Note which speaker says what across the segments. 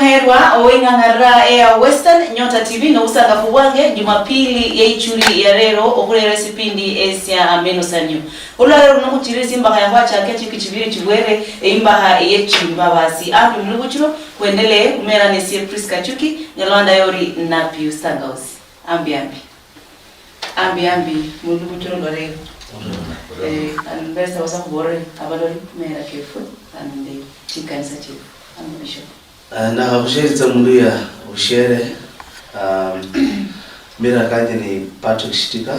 Speaker 1: Muherwa owengangara ya Western Nyota TV no usanga fuwange Jumapili ya ichuri ya rero okulera sipindi esya Amenosanio. Olalo no kuchire simba ya kwacha kechi kichibire chibwere imbaha ye Tsimbabasi api mluguchiro kuendelee kumera nesie Prisca Achuki nyalwanda yori na Pius Tangausi. Ambi mluguchiro lorego. And best was a worry about mera kefu and the chicken sachi and bishop.
Speaker 2: Na ushereza luhya ushere mira kaje ni Patrick Shitika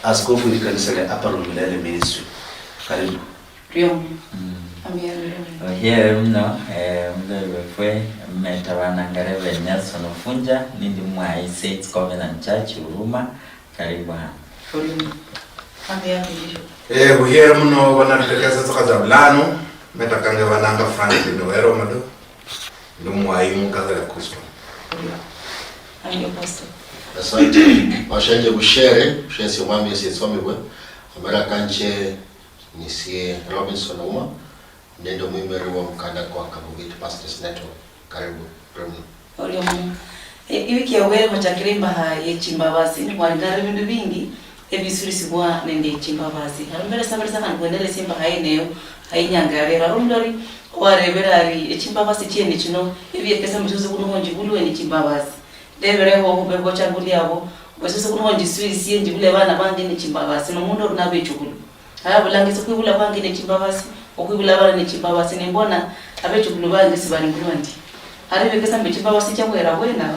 Speaker 2: askofu wa kanisa la Aparo Milele Ministry. Karibu.
Speaker 1: Rio.
Speaker 3: Here mno mlewe fwe metawana ngareve Nelson Ofunja nindi mwai Saints Covenant Church Uruma. Karibu.
Speaker 4: Here mno wanatekeza toka Zablano metakange wananga Francis Noero mado. Numwai mukaza ya kuswa.
Speaker 1: Ayo pastor.
Speaker 5: Asante. Washanje bushere si umami si somi we. Amara kanche nisie Robinson Uma. Nendo mwimeri wa mkanda kwa Kabugiti Pastors Network. Karibu.
Speaker 1: Olio mu. Iwiki ya uwele machakirimba ye Tsimbabasi ni kwa ndari bindu bingi ebisuri sibwa nende Tsimbabasi. Harumbele sabari sana kuendele simba haineo hainyangare rumdori wareberari Tsimbabasi chiende chino ebiye pesa mtuzo kunonji bulwe ni Tsimbabasi. Devere ho bego changuli yabo bosese kunonji Swiss yendi bule bana bangi ni Tsimbabasi no mundo runabe chukulu. Haya bulangizo kwibula bangi ni Tsimbabasi okwibula bana ni Tsimbabasi ni mbona abe chukulu bangi sibani bulwandi. Hari pesa mbe Tsimbabasi chakwera wena.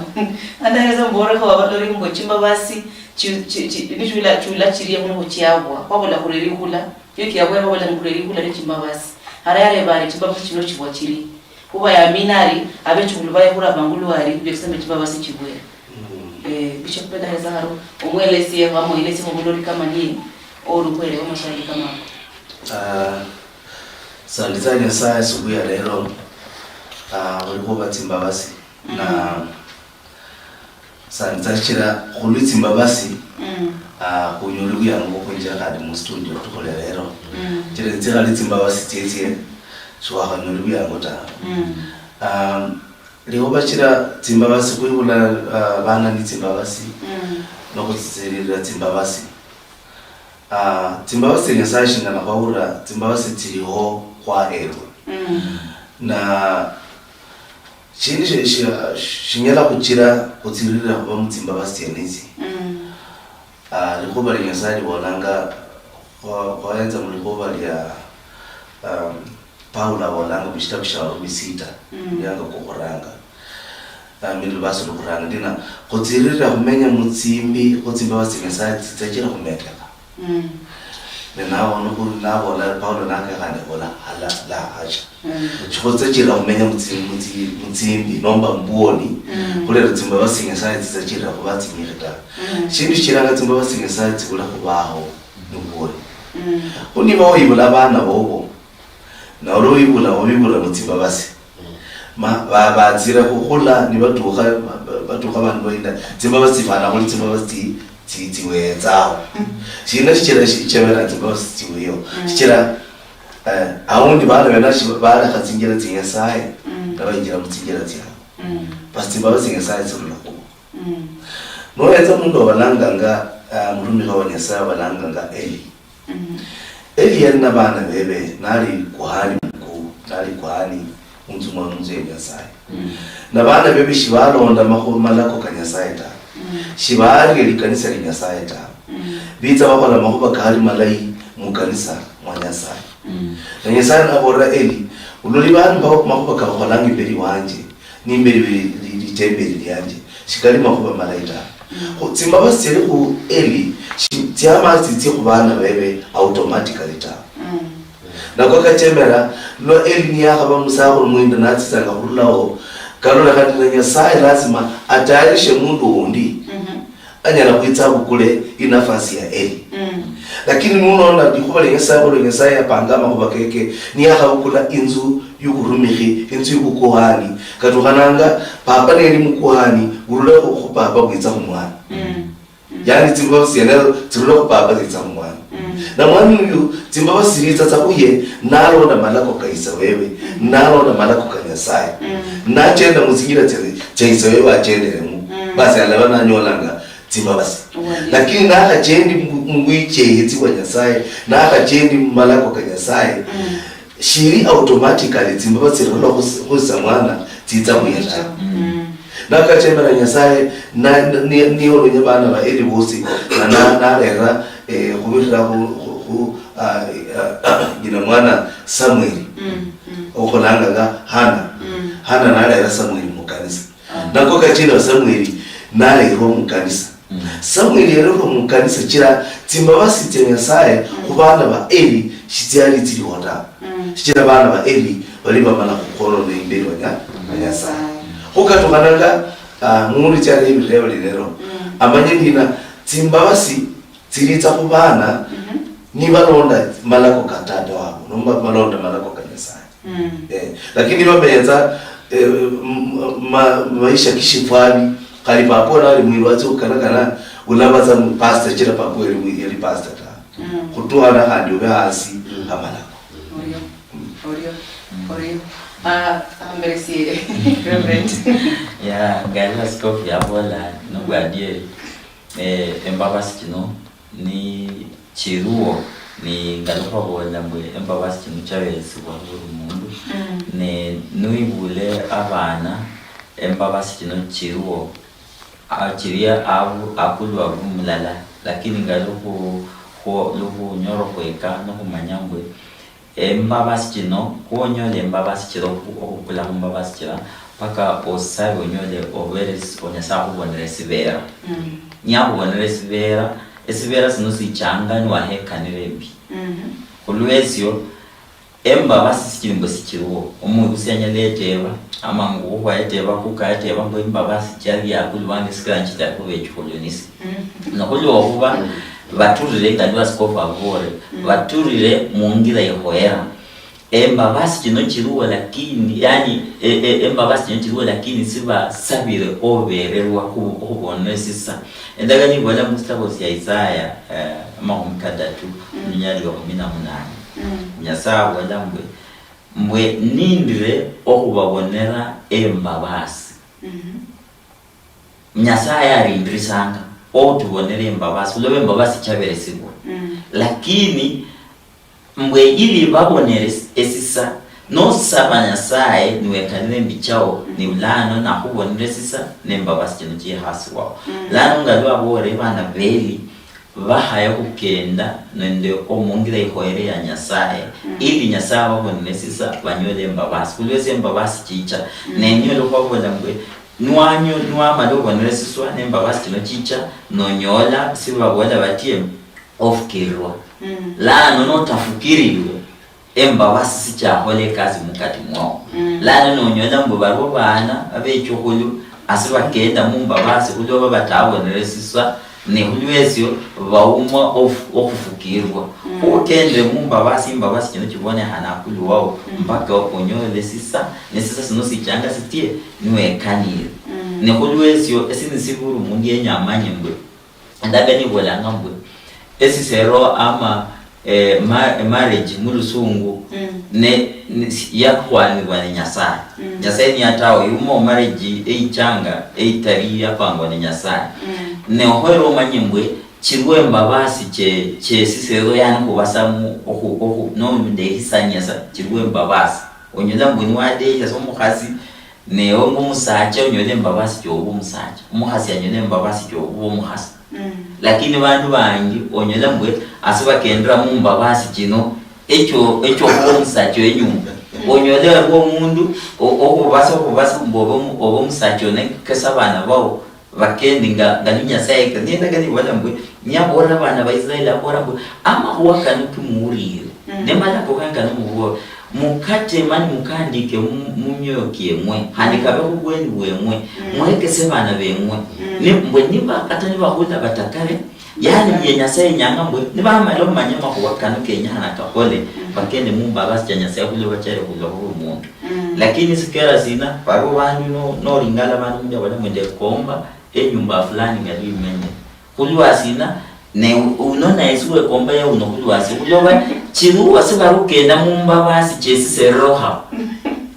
Speaker 1: Andaheza mbore ko abadori ngo Tsimbabasi nijula chula chiriye muno chiabwa kwabola kureri kula yoki yabwa babola kureri kula ni Tsimbabasi. Harayare bari Tsimbabasi chino chibwachiri kuba ya minari abe chukulu baye kura bangulu ari byesembe Tsimbabasi chibwera bicho kupenda heza haro omwelesi yamo ilesi mubulori kama ni orukwere omashali kama
Speaker 2: salitanya saa subuhi ya leo walikuwa Tsimbabasi na salitachira kuli Tsimbabasi kunyulu yango kunja kadi mu studio tukole lero chire nzira li Tsimbabasi tietie so akanyulu yango ta leo bachira Tsimbabasi kuibula bana ni Tsimbabasi no kutsirira Tsimbabasi Tsimbabasi ngesashinga na kwaura Tsimbabasi tiriho kwa ero na chini shinyala kuchira kutsirira kwa Tsimbabasi yenezi likuba linyasali bolanga kwa enza mlikuba ya Paula bolanga bishtabisha bisita yanga kukuranga milu basu kukuranga dina kutsirira kumenya mutsimbi Tsimbabasi ngesali tsachira kumeteka nawo nabo la Paula nakakane bola hala la hacha chikotsachira kumenya mutsimbi nomba mboni kule Tsimbabasi ngesali tsachira kubatsimirita chindi chiranga Tsimbabasi ngesali kula kubaho nubone uniba oyibula bana bobo na oloyibula mu Tsimbabasi bazira kukula ni batuka abantu boyinda Tsimbabasi fana muri Tsimbabasi tiwetsaho china chichira chevera Tsimbabasi tiweyo chichira awundi bana bena bala katsingira tsinyasai ndabangira mutsingira tsya basi Tsimbabasi ngesali tsirula ko no etsa mundo balanganga murumi ka wanyasa balanganga Eli yana bana bebe nali kuhani unzuma nzeyasai na bana bebe shibalonda malako kanyasai ta shibari likanisa linyasai ta biza bakola makuba kali malai mukanisa mwanyasai na nyasai na bora Eli uloli bana makuba kakolangi beri wanje ni mberi litemberi lyanje shikali makuba malai ta Tsimbabasi tsiri ku Eli tiama tsitsi kubana bebe automatically ta na kwa kachemera lo Eli ni yakaba musako mwinda natsanga kurulawo kalona kati Nyasaye lazima atayarishe mundu undi anyala kuitsa kule inafasi ya Eli lakini nunaona dikuba Nyasaye yapangama kubakeke ni yakabukula inzu yukurumihi inzu yukukuhani katukananga papa neli mukuhani urule ku papa kuitsa kumwana yani Tsimbabasi yana tsirula ku papa kuitsa kumwana na mwami huyu Tsimbabasi ritsa uye nalona malako kaisa wewe nalona malako kanyasaye nachenda muzigira chaisa wewe achenderemu basi alabana nyolanga Tsimbabasi lakini nakachendi mwiche yeti kwa nyasaye nakachendi malako kanyasaye shiri automatically Tsimbabasi rola hosa mwana titsa muyeta nakachemba na nyasaye na ni olonye bana ba eli bosi na lera kubira ku gina mwana Samuel okolanga ga Hana na lera Samuel mukanisa nako kachina Samuel na lera mukanisa Samuel lera mukanisa chira Tsimbabasi tya nyasaye kubana ba eli shitiali tiri wata shitira bana ba eli bali bamana kukolo ne imbere wa nyasaye ukatukananga muri cyane ibirebo rero amanye ndina Tsimbabasi tsiritsa kubana niba londa malako katata wabo nomba malonda malako kanyasaye lakini bamenza maisha kishifani kali papo na limwirwazi ukanakana ulabaza pastor chira papo eli pastor ta kutuana handi ubasi amalako
Speaker 1: Orio amberesiere reverend
Speaker 3: ya gala scope ya bola no guadie Tsimbabasi kino ni chiruo ni ngalopa bola mbwe Tsimbabasi kino chabesi kwa mundu ne nuibule abana Tsimbabasi kino chiruo achiria abu akulwa bumulala lakini ngalopo ko luhu nyoro kweka no kumanyambwe Tsimbabasi kino kuonyole Tsimbabasi kiro okukula Tsimbabasi kira paka osabe onyole overes onyasa kubonera sibera nyabonera sibera sino sichanga ni wahekanire mbi kulwezyo Tsimbabasi kirimbo sikiriwo omuntu usanyalетева amangu kwayeteva kukayeteva ngo Tsimbabasi cyari yakulwange sikranchi takubechikolonisi nakulwa kuba baturire ngandwa sikofa vore baturire mungira yehoera Tsimbabasi kino kiruwa lakini yani Tsimbabasi kino kiruwa lakini siba sabire obererwa kubona sisa endaga ni bola mustabosi ya Isaya mahumkadatu nyali wa 18 nyasa wala mbwe nindire okubabonera Tsimbabasi nyasa yarindrisanga otubonere Tsimbabasi ulobe Tsimbabasi cyaberesigwa lakini mbwe ili babonere esisa no sabanya sae niwekanire mbichao ni ulano na kubonere sisa Tsimbabasi kino cyehasi wao lano ngalwa bore bana beli bahaya kukenda nende omungira ihoere ya nyasaye ili nyasaye babonere sisa banyole Tsimbabasi kulweze Tsimbabasi chicha nenyolo babona mbwe nwanyo nwamalo bonere siswa Tsimbabasi kino chicha nonyola sibabona batie ofkirwa la no tafukiriwe Tsimbabasi sichahole kazi mukati mwao la no nyola mbo baro bana abechokulu asibakenda mu Tsimbabasi kuloba batabonere siswa ne hulwezyo bauma okufukirwa ukende mu Tsimbabasi kino kibone hanakulu wao mpaka onyole sisa ne sisa sino sichanga sitie niwekanire ne hulwezyo esinisiburu mundi enyamanye mbwe ndaga ni bola ngambwe esisero ama marriage mulusungu ne yakwani bwana nyasaye nyasaye ni atawo yumo marriage eichanga eitari yapangwa ne nyasaye ne ohero manyembwe chirwe Tsimbabasi che sisero yani kubasamu oku no nde hisanyasa chirwe Tsimbabasi onyola mbuni wade yaso mukhasi ne ongo musacha onyole Tsimbabasi cyo umusacha umukhasi anyole Tsimbabasi cyo umukhasi lakini bantu bangi onyola mbwe asibakendra mu Tsimbabasi kino echo omusacha enyumba onyola bo mundu okubasa mbobo musacha ne kesabana bawo bakendinga ngalinya saye kagenda gani wala mbwe nyabora bana ba Israeli akora mbwe ama huwaka nukumurire nemala kokanga nuwo mukate mani mukandike munyokie mwe handika bakugweni bwemwe mweke sebana bemwe ne mbwe niba atani bahuda batakare yani ye nyasaye nyanga mbwe niba amalo manyama huwaka nukenya hanakakole bakende mu Tsimbabasi cyanyasa kulo bacare kulo umuntu lakini sikera sina babo bantu no lingala bantu mja wala mwende komba enyumba fulani ngali menye kulwa sina ne unona esiwe komba ya unokulwasi kuloba chiru wasiba rukenda mumbabasi chesise roha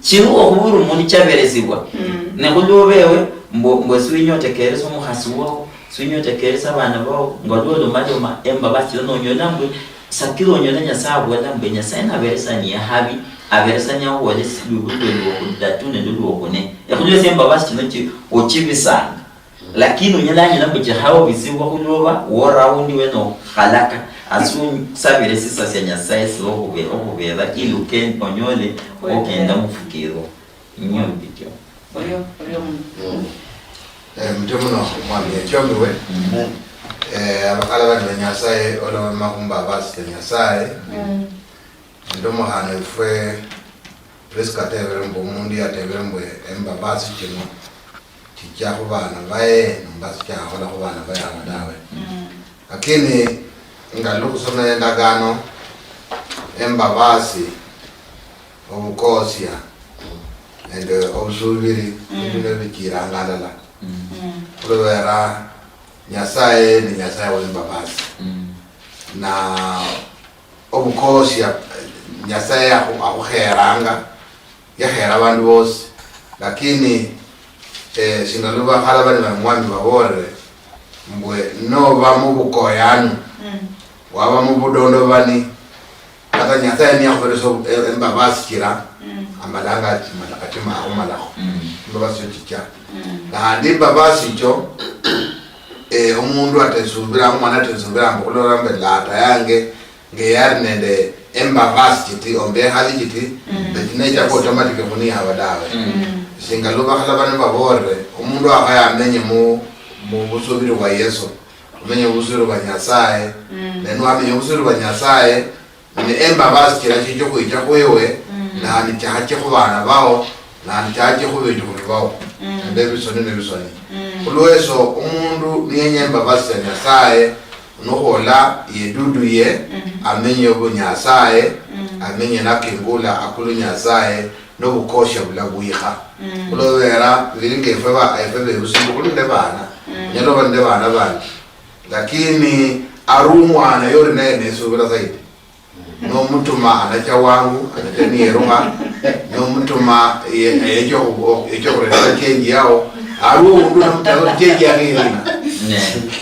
Speaker 3: chiru okuburu muri chaberesibwa ne kulobewe mbo swinyotekereza umuhasi wao swinyotekereza abana bao ngololo madoma embabasi no nyona mbu sakiro nyona nyasabu wala mbe nyasana beresani ya habi aberesanya wale sibubulo okudatune ndulo okone yakulyo embabasi kino ochibisanga lakini unyalanye nambuje hawo bizibwa kuloba wo round weno halaka asu sabire sisa senya size okubera iluken onyole okenda mufukiro nyombikyo
Speaker 1: oyo
Speaker 4: mtemuno mwami ekyomwe abakala bano nyasaye olwa makumba basi nyasaye ndomo hano fue Prisca tevere mbo mundi atevere mbo emba basi kino kijaho bana bae mbasi kyaho la bana bae abadawe lakini ngalukusoma endagano emba basi obukosia ende obusubiri ibino bikirangala kulobera nyasaye ni nyasaye wemba basi na obukosia nyasaye akuheranga yahera abantu bose lakini sinaluba hala bali bamwami babore mbwe no bamubukoyanu waba mubudondo bani kata nyasaye ni akoreso embabasi kira amalanga matakatima amalako mbabasi chicha na ndi babasi cho umundu atesubira umwana atesubira mbukulora mbelata yange ngeyari nende embabasi chiti ombe hali chiti betineja ko automatic kuni abadawe singaluba hala bani babore umundu akaya amenye mu busubiri wa Yesu umenye busubiri wa nyasaye neno amenye busubiri wa nyasaye ni embabasi kira chicho kuija kwewe na ni cyahaje ku bana bawo na ni cyahaje ku bintu bawo ndebe soni nebisoni kulweso umundu niyenye embabasi ya nyasaye nohola yeduduye amenye obunyasaye amenye nakingula akulu nyasaye no bukosha bulagwiha kulobera biringe feba ayfebe usiku kulinde bana nyalo bande bana bana lakini arumwana yori nene subira zaidi no mutuma anacha wangu anateni yeruha no mutuma ejo kureta kenji yao aru undu na mutazo kenji yangina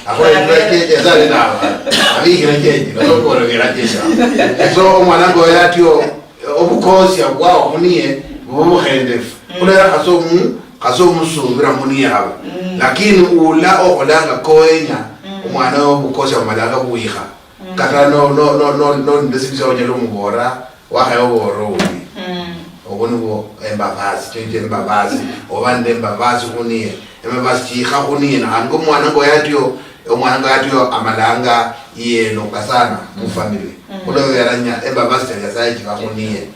Speaker 4: akore kenji zali nawa abihira kenji no kore gira kenji so mwanango yatyo obukosi abwao muniye bubuhende kulera kasomu subira muniye haba lakini ula okolanga koenya umwana obukosi amalanga buyiha kata no ndesibisa onyelo mubora wahayo boro uli obonibo embabasi chenje embabasi obande embabasi kuniye embabasi chiha kuniye na ngo mwana ngo yatyo omwana ngo yatyo amalanga yeno kasana mu family kulo yaranya embabasi yasaye chiha kuniye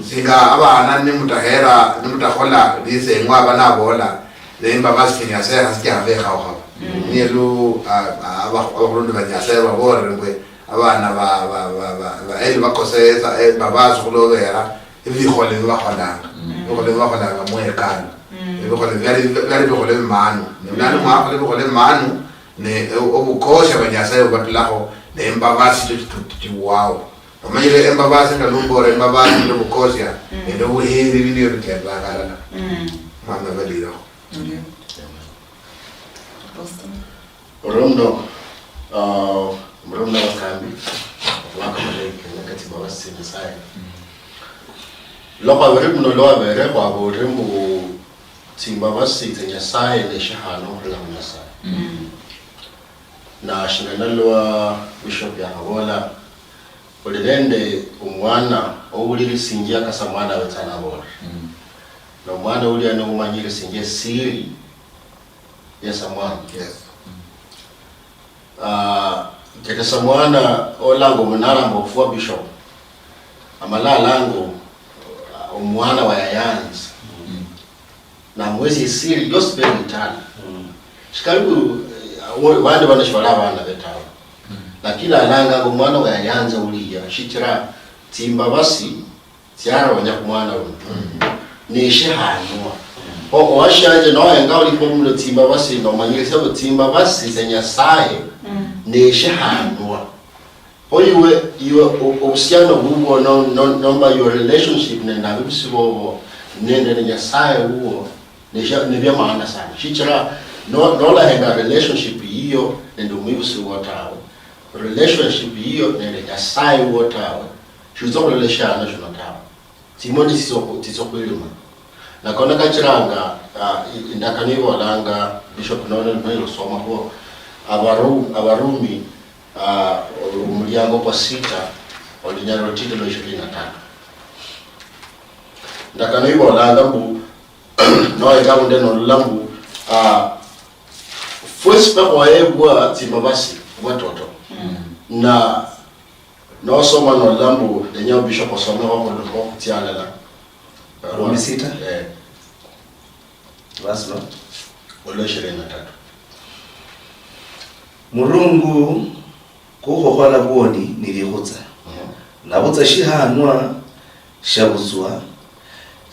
Speaker 4: singa abana ni mutahera ni mutahola lise ngwa bana bola le embabasi yasaye hasikia ve hawo ni lu abakhulundu banyasaye babore ngwe abana ba eli bakoseza babazi kulobera ibikhole bakholanga ibikhole bakholanga mwekana ibikhole byali bikhole manu nani mwakhole bikhole manu ne obukosha banyasaye batulaho ne embabasi tiwawo omanyile embabasi ngalumbore embabasi ndobukosha ndo buhiri biliyo bikebakala mwana baliro
Speaker 5: Rondo Mrunda wakambi waka mreke wakati mawasi nisaya loka werimu no loa were kwa werimu Tsimbabasi tenya saye ne shahano la mnasaya na shinganalwa bishop ya Hawola ulilende umwana owulili sinjia kasa mwana wetana Hawola na mwana uli ane umanyiri sinjia siri yesa mwana kete samwana olango munara mbofuwa bishop amala lango umwana wa yayanzi na mwezi siri gospel itali shikaribu wande banashwala bana betawo lakini alanga umwana wa yayanzi uliya shitira Tsimbabasi tiara wanya kumwana we ni shehanwa washaje no yanga uli ko mu Tsimbabasi no manyire sabo Tsimbabasi senya saye neshahanwa oyiwe ubusiano bubo nomba your relationship nenda bisibobo nende nyasaye uwo nebya maana sana shichira no henga relationship hiyo nende umwibusi wotawe relationship hiyo nende nyasaye wotawe shizo relation nationatawe simoni sizo kwilima na kona kachiranga indakaniwa langa Bishop Nolan Mailo soma ko abarumi umulyango kwa 6 olinyalo titolo 23 ndakaniwa langa mbu no ikabu ndeno lambu fwespa kwa ebwa Tsimbabasi watoto na no soma no lambu denyo Bishop osoma wako ndoko tialala
Speaker 2: Rumi 6
Speaker 5: Vaslo olo 23
Speaker 2: Murungu kuhohola buoni nilihutsa nabutsa shihanwa shabuzwa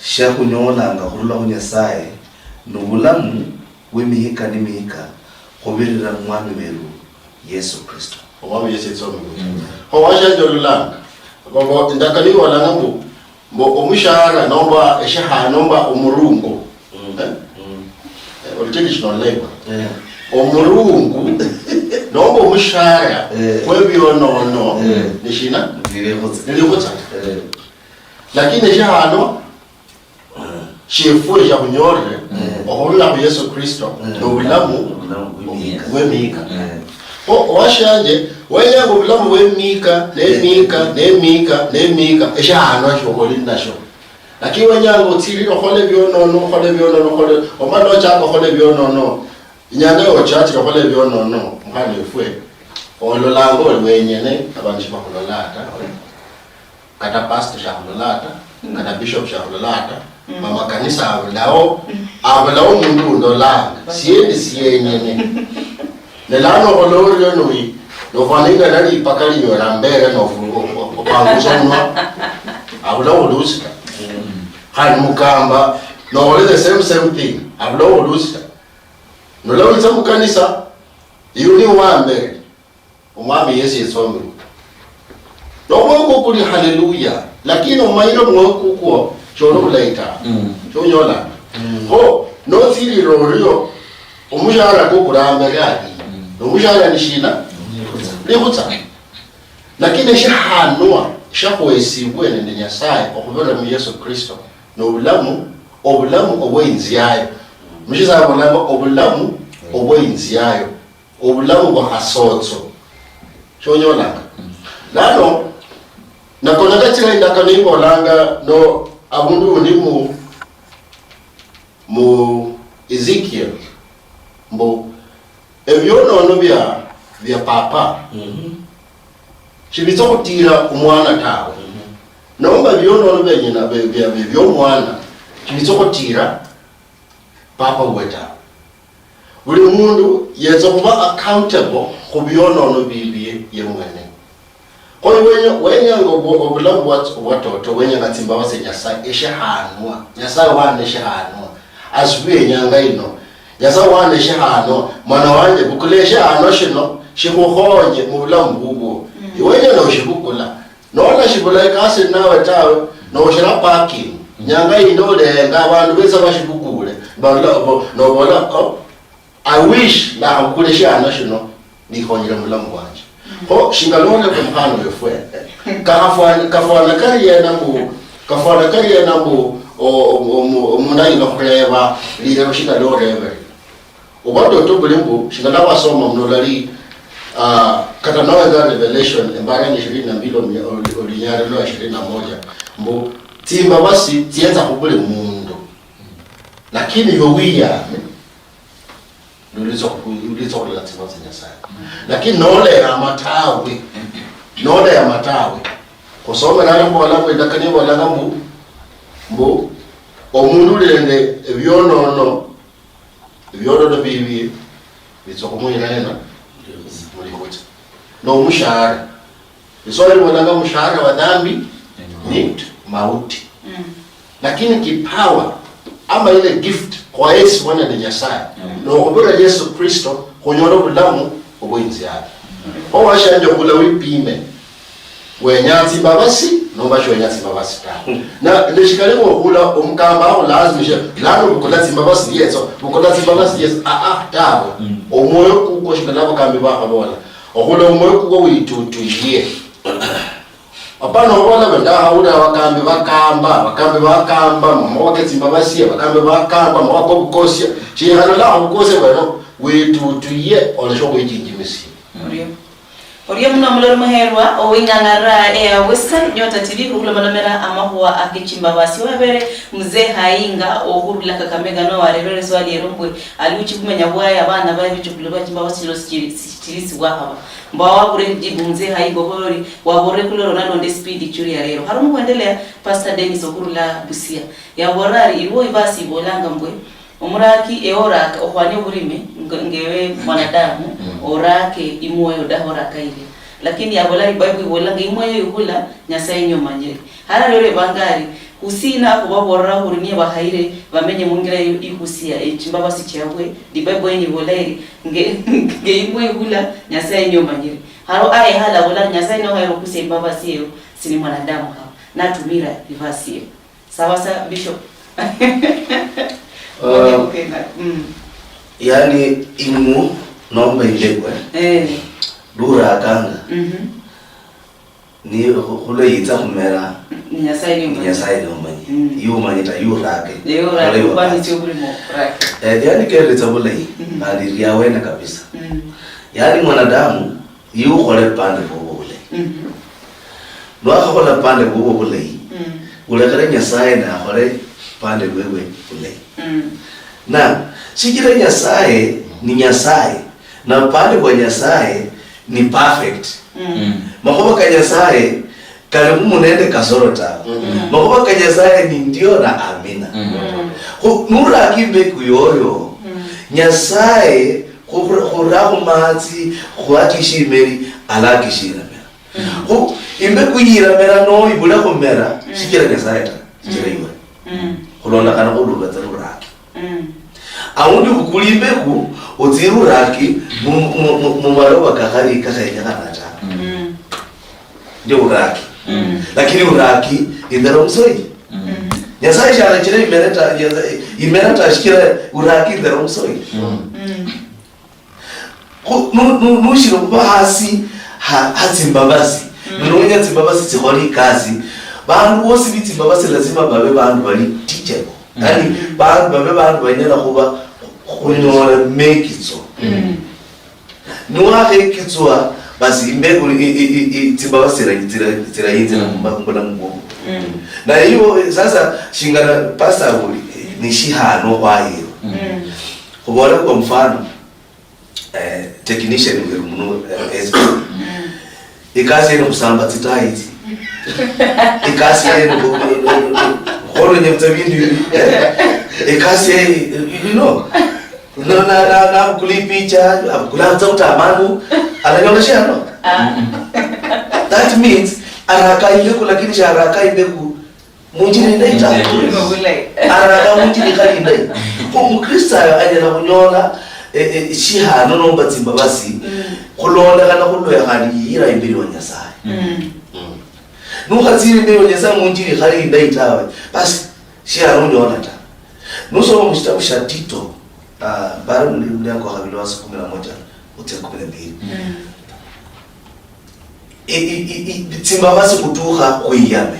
Speaker 2: shakunyolanga kurula kunyasaye nubulamu wemihika nimihika kubirira mwami weru Yesu Kristo
Speaker 5: omwami Yesu etsomi ho washanjolulanga gogo ndakaliwa langambu mbo omushahara nomba eshaha nomba umurungu traditional labor omurungu nomba omushahara kwebyonono nishina nilihutsa lakini eshahano shefure shakunyore okulula ku Yesu Kristo nobulamu wemika washanje wenyango bulamu wemika nemika eshahano shokoli nasho lakini wenyango tsiri okhole byonono khole omalo chako khole byonono inyanga yo church khole byonono mkhani efwe ololango wenyene abantu bakulolata kata pastor shakulolata kata bishop shakulolata mama kanisa abulawo mundu ndolanga siyenyene nelano koloryo nui nofaninga nali pakali nyora mbere opangusonwa abulawo lusita khani mukamba no the same thing abulawo lusita nolawulisa mukanisa yuni wambere umwami Yesu etsomi nomwoko kuli haleluya lakini omayiro mwoko kuko chono kulaita chonyola ho no tsiri rorio omushahara ko kuramba gadi omushahara nishina lihutsa lakini shahanwa shakwesibwe nende nyasaye okubera mu Yesu Kristo nobulamu obwenziyayo mushiza bolanga obulamu obwenziyayo obulamu bwa hasotso chonyola lano nakona kachira ndakanimbo langa no abundu ndi mu Ezekiel mbo ebyonono bya papa chibitso kutira umwana tawe nomba byonono benyina byo mwana chibitso kutira papa weta buli mundu yetso kuba accountable ku byonono bibye yemwene koyo wenyango obulamu watoto wenyaga Tsimbabasi nyasaye eshahanwa nyasaye wane eshahanwa asubye nyanga ino nyasaye wane eshahanwa mwana wanje bukulesha hano shino shimuhonye mu bulamu bubwo iwenye no shibukula nona shibula kasi nawe tawe no shira parking nyanga ino lenga abantu beza bashibukule no bola I wish na ukulesha hano shino nihonyere mu bulamu wanje ho shingalone kumhano yefwe kafana kari na mu omunai no kureba lire shika lo rebe obato to bulimbu shingala wasoma mnolali kata nawe ga revelation embara ni 22 olinyare lo 21 mbo Tsimbabasi tienza kubule mundu lakini yowiya ulizo la Tsimbabasi nyasaye lakini nole ya matawe kusoma nalo mbola kwenda kani bola mbu omundu lende ebyonono bibi bitsokumuyira yena muri kuti no mushahara isole bola mushahara wa dhambi ni mauti lakini kipawa ama ile gift kwa Yesu mwana ni nyasaye no kubura Yesu Kristo kunyola bulamu obwenzi yake owashanje kula wipime wenya Tsimbabasi noba wenya Tsimbabasi ta na leshikale ngokula umkamba awu lazima lalo ukula Tsimbabasi yetso ukula Tsimbabasi yes tabo omoyo kuko shikala bakambi bakabona okula umoyo kuko uyitutuye apana wala benda hauda bakambi bakamba mama wake Tsimbabasi bakambi bakamba mama wako bukosia chihana la ubukose bano uyitutuye olesho kuyijimisi
Speaker 1: Oria muna mulero maherwa owingangara Western Nyota TV kula manamera amahwa akichimbabasi wabere mzee hainga ohurula Kakamega no warebere swali erombwe aliuchi kumenya bwaya abana babichukulu bachimbabasi lo sichirisi wahaba mbawa bure jibu mzee haingo hori wabore kule Ronaldo nde speed churi ya lero harumu kuendelea Pastor Dennis ohurula Busia ya borari iwo ibasi bolanga mbwe umuraki eora okwani burime ngewe mwanadamu orake imoyo dahoraka ile lakini abola Bible ibolanga imoyo yuhula Nyasaye nyomanyeri hara lore bangari usina kubaborra hurinie bahaire bamenye mungira ihusia Tsimbabasi cyabwe di Bible yenye bolere nge imoyo yuhula Nyasaye nyomanyeri haro aye hala bola Nyasaye no hayo Tsimbabasi yo sini mwanadamu ha natumira ivasi sawa bishop
Speaker 2: yani imu nomba ilekwe lura akanga ni hule yita kumera
Speaker 1: Nyasaye
Speaker 2: nomanyi yumanyita yurake
Speaker 1: kwani chobulimo rake
Speaker 2: yani kele tabulai bali ya wena kabisa yani mwanadamu yukhole pande bobule lwakhola pande bobule ulekere Nyasaye na khole pande wewe ule na sikira Nyasaye ni Nyasaye na pande kwa Nyasaye ni perfect makoba ka Nyasaye kale munende kasorota makoba ka Nyasaye ni ndio na amina nura kibe kuyoyo Nyasaye khuraho matsi khwakishimeri alakishira imbe kuyira mera no ibula komera sikira Nyasaye ta sikira iwe kulonda kana kuluga tsaruraki awundi kukulimbeku utsiruraki mumaloba kakari kakanya kanata ndio uraki lakini uraki indaro msoi Nyasaye shara chire imerata shikira uraki indaro msoi nushiro kuba hasi Tsimbabasi nunonya Tsimbabasi tsihori kazi bantu bose Tsimbabasi lazima babe bantu bali teachable yani bantu banyela kuba kunyora make it so nuake kitswa basi imbego Tsimbabasi tira yinze mbona ngo na hiyo sasa shingana pastor uli ni shihano kwayo kubona kwa mfano technician ngerumu ikasi eno kusamba titaiti ikasi eno kholo nyemtsa bindu ikasi na kulipicha kulanza utamanu ananyolesha no that means araka ibeku lakini sharaka ibeku munjini ndaita araka munjini kali ndai Mukristo ajana kunyola shihano nomba Tsimbabasi kulonda kana kuloya khali yira imbiri wa Nyasaye nukatsiri imbiri wa Nyasaye munjiri khali ndaitawe basi shihano nyona ta nusoma mustabo sha Tito bari muri yako habilo wasu 11 uti 12 Tsimbabasi kutuha kuyame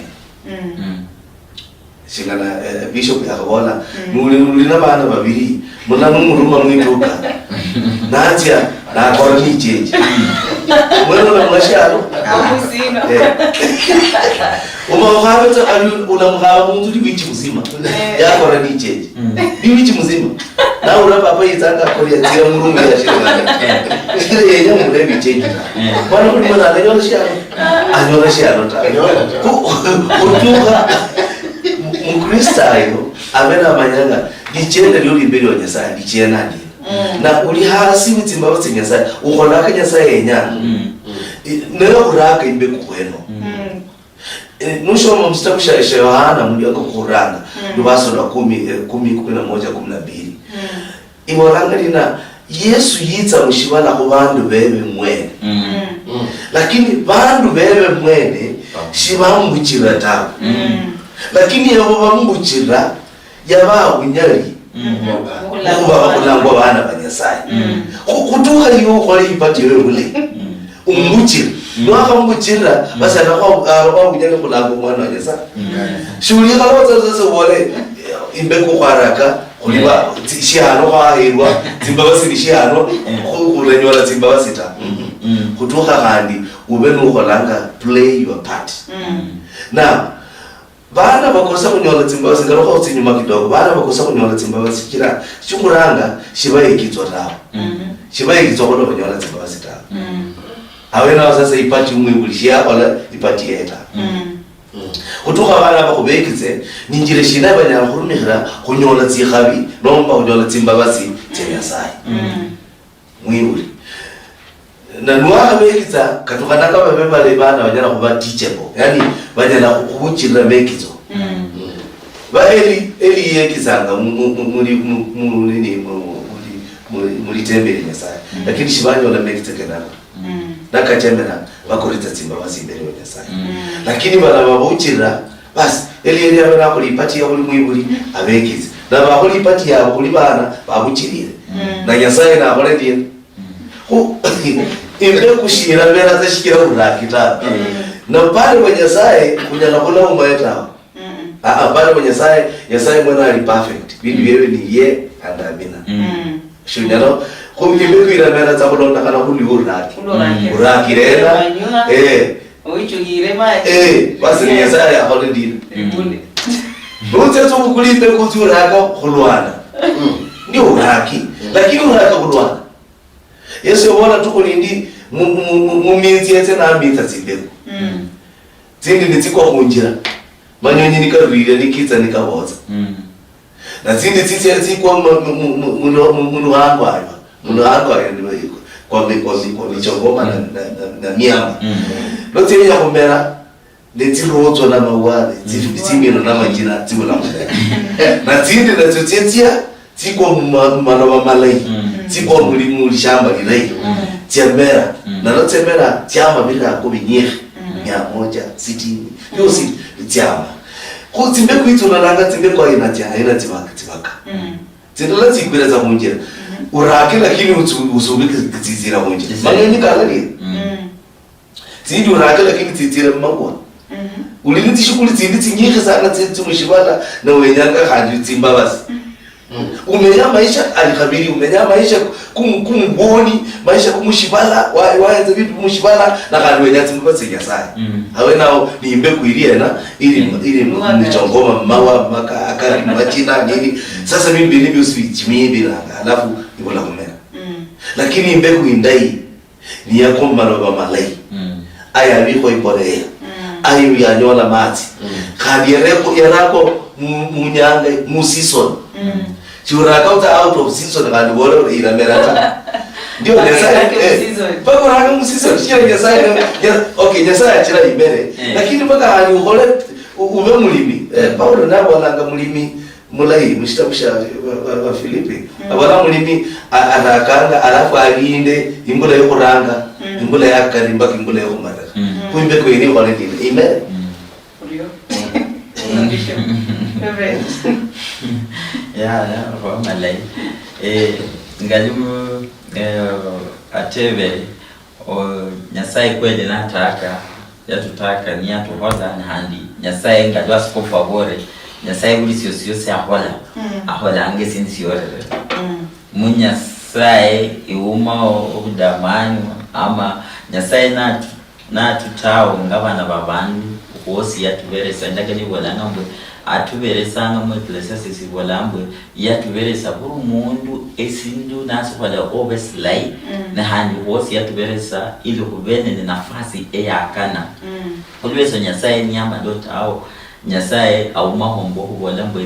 Speaker 2: shingana bishop yakabona nulina bana babiri muna numuruma mwituka natia na korani change mwero na mwashalo
Speaker 1: amusina
Speaker 2: umawabata unamgaba muntu liwichi mzima ya korani change liwichi mzima na ura papa yitanga koria tira murumu ya shirika ile yenye murebi change bwana kuli mwana anyola shalo ta kutuka Mukristayo amena manyanga dichenda lyo limbeli wa Nyasaye dichena ndi na uli hasi Tsimbabasi Nyasaye ukholaka Nyasaye yenyana nero uraka imbe kuweno nusho mstabo sha Yohana muliyako kuranga lubaso la 10:11-12 iboranga lina Yesu yitsa mushibala ku bandu bebe mwene lakini bandu bebe mwene shibambuchira tabu lakini yabo bambuchira yababunyali kuba bakulangwa bana banyasaye kutuka yo kwali ipati yo bule umbuchira nwakambuchira basana kwa bunyali kulangwa mwana wanyasaye shuli kaloza sasa wole imbeko kwaraka kuliba shihano kwahirwa Tsimbabasi ni shihano kurenyola Tsimbabasi ta kutuka kandi ube nukolanga play your part now bana bakosa kunyola Tsimbabasi ngaruka utsinyuma kidogo bana bakosa kunyola Tsimbabasi kira chukuranga shibayikitswa tawo shibayikitswa kono kunyola Tsimbabasi tawo awena sasa ipati umwe bulishia wala ipati yeta kutuka bana bakubekitse ninjire shina banyara kurumira kunyola tsikhabi nomba kunyola Tsimbabasi tsenyasaye mwibuli na nuwa bekitsa katukana kama bebale bana banyara kuba teachable yani banyara kubuchira bekizo ba eli yekizanga muri tembele nyasaye lakini shibanyola bekitse kenako nakachemera bakorita Tsimbabasi imbere ya nyasaye lakini bana babuchira basi eli yabana kulipati ya buli mwibuli abekize na bakulipati ya buli bana babuchirire na nyasaye na akolendire imbe kushira bera zashikira urakita na pale kwa nyasaye kunyana kula umaeta pale kwa nyasaye mwana ali perfect bili wewe ni ye and amina shunyano kumimbe kuira bera za kulonda kana kuli uraki rena
Speaker 1: oichugire ma
Speaker 2: basi nyasaye akolendire Nutse kulipe kuturaka kulwana ni uraki lakini uraka kulwana Yesu yobona tukulindi mumizi yetse na ambita tsibeko tsindi nitsikwa kunjira manyonyi nikarwire nikitsa nikaboza na tsindi tsikwa muno hangwa ndiko kwa michongoma na miyama lotsenya kumera netirotswa na mawale tsimino na majina tsibula na tsindi na tsotsetsia tsikwa manoba malai tsikwa muri shamba lilai tsemera na lotsemera tsama bila kubinyere 160 yosi tsama kutsimbe kuitsona langa tsimbe kwa ina tsibaka tsindala tsikwira za munjira urake lakini usubike tsitsira munjira mangeni kala ni tsindi urake lakini tsitsira mangwa ulini tishukuli tsindi tsinyike sana tsimushibala na wenyanga handi Tsimbabasi umenya maisha alikabiri umenya maisha kumgoni maisha kumushibala waenze vitu kumushibala na kandi wenya Tsimbabasi nyasaye hawe nao niimbe kuiriena ili mchongoma mawa maka akari machina nini sasa mimi bilibi usichimie bila alafu ibola kumera lakini imbe kuindai ni yako maroba malai aya biko iporea ayu yanyola mati kandi yarako munyanga musison churaka uta out of season kandi wole ila merata ndio nyasaye bako raka musison chira nyasaye okay nyasaye chira imbere lakini baka ali uhole ube mulimi Paulo nabo alanga mulimi mulai mshtabisha wa Filipi abana mulimi arakanga alafu alinde imbula yokuranga imbula yakarimba imbula yokumara kuimbe ko ini wale dile amen
Speaker 3: ya kwa malai ngalimu ateve o nyasaye kweli nataka yatutaka ni atuhoza na handi nyasaye ngadwa siko favore nyasaye buli siyose ahola ange sinsiore munyasaye iuma obudamani ama nyasaye natutawo ngabana babantu wosi yatuberesa ndakeni bolangambwe atuberesanga mu ecclesiastes bolambwe yatuberesa buri mundu esindu nasohola obeslay na handi wosi yatuberesa ili kubene ni nafasi eyakana kulweso nyasaye nyamba dotao nyasaye auma hombo bolambwe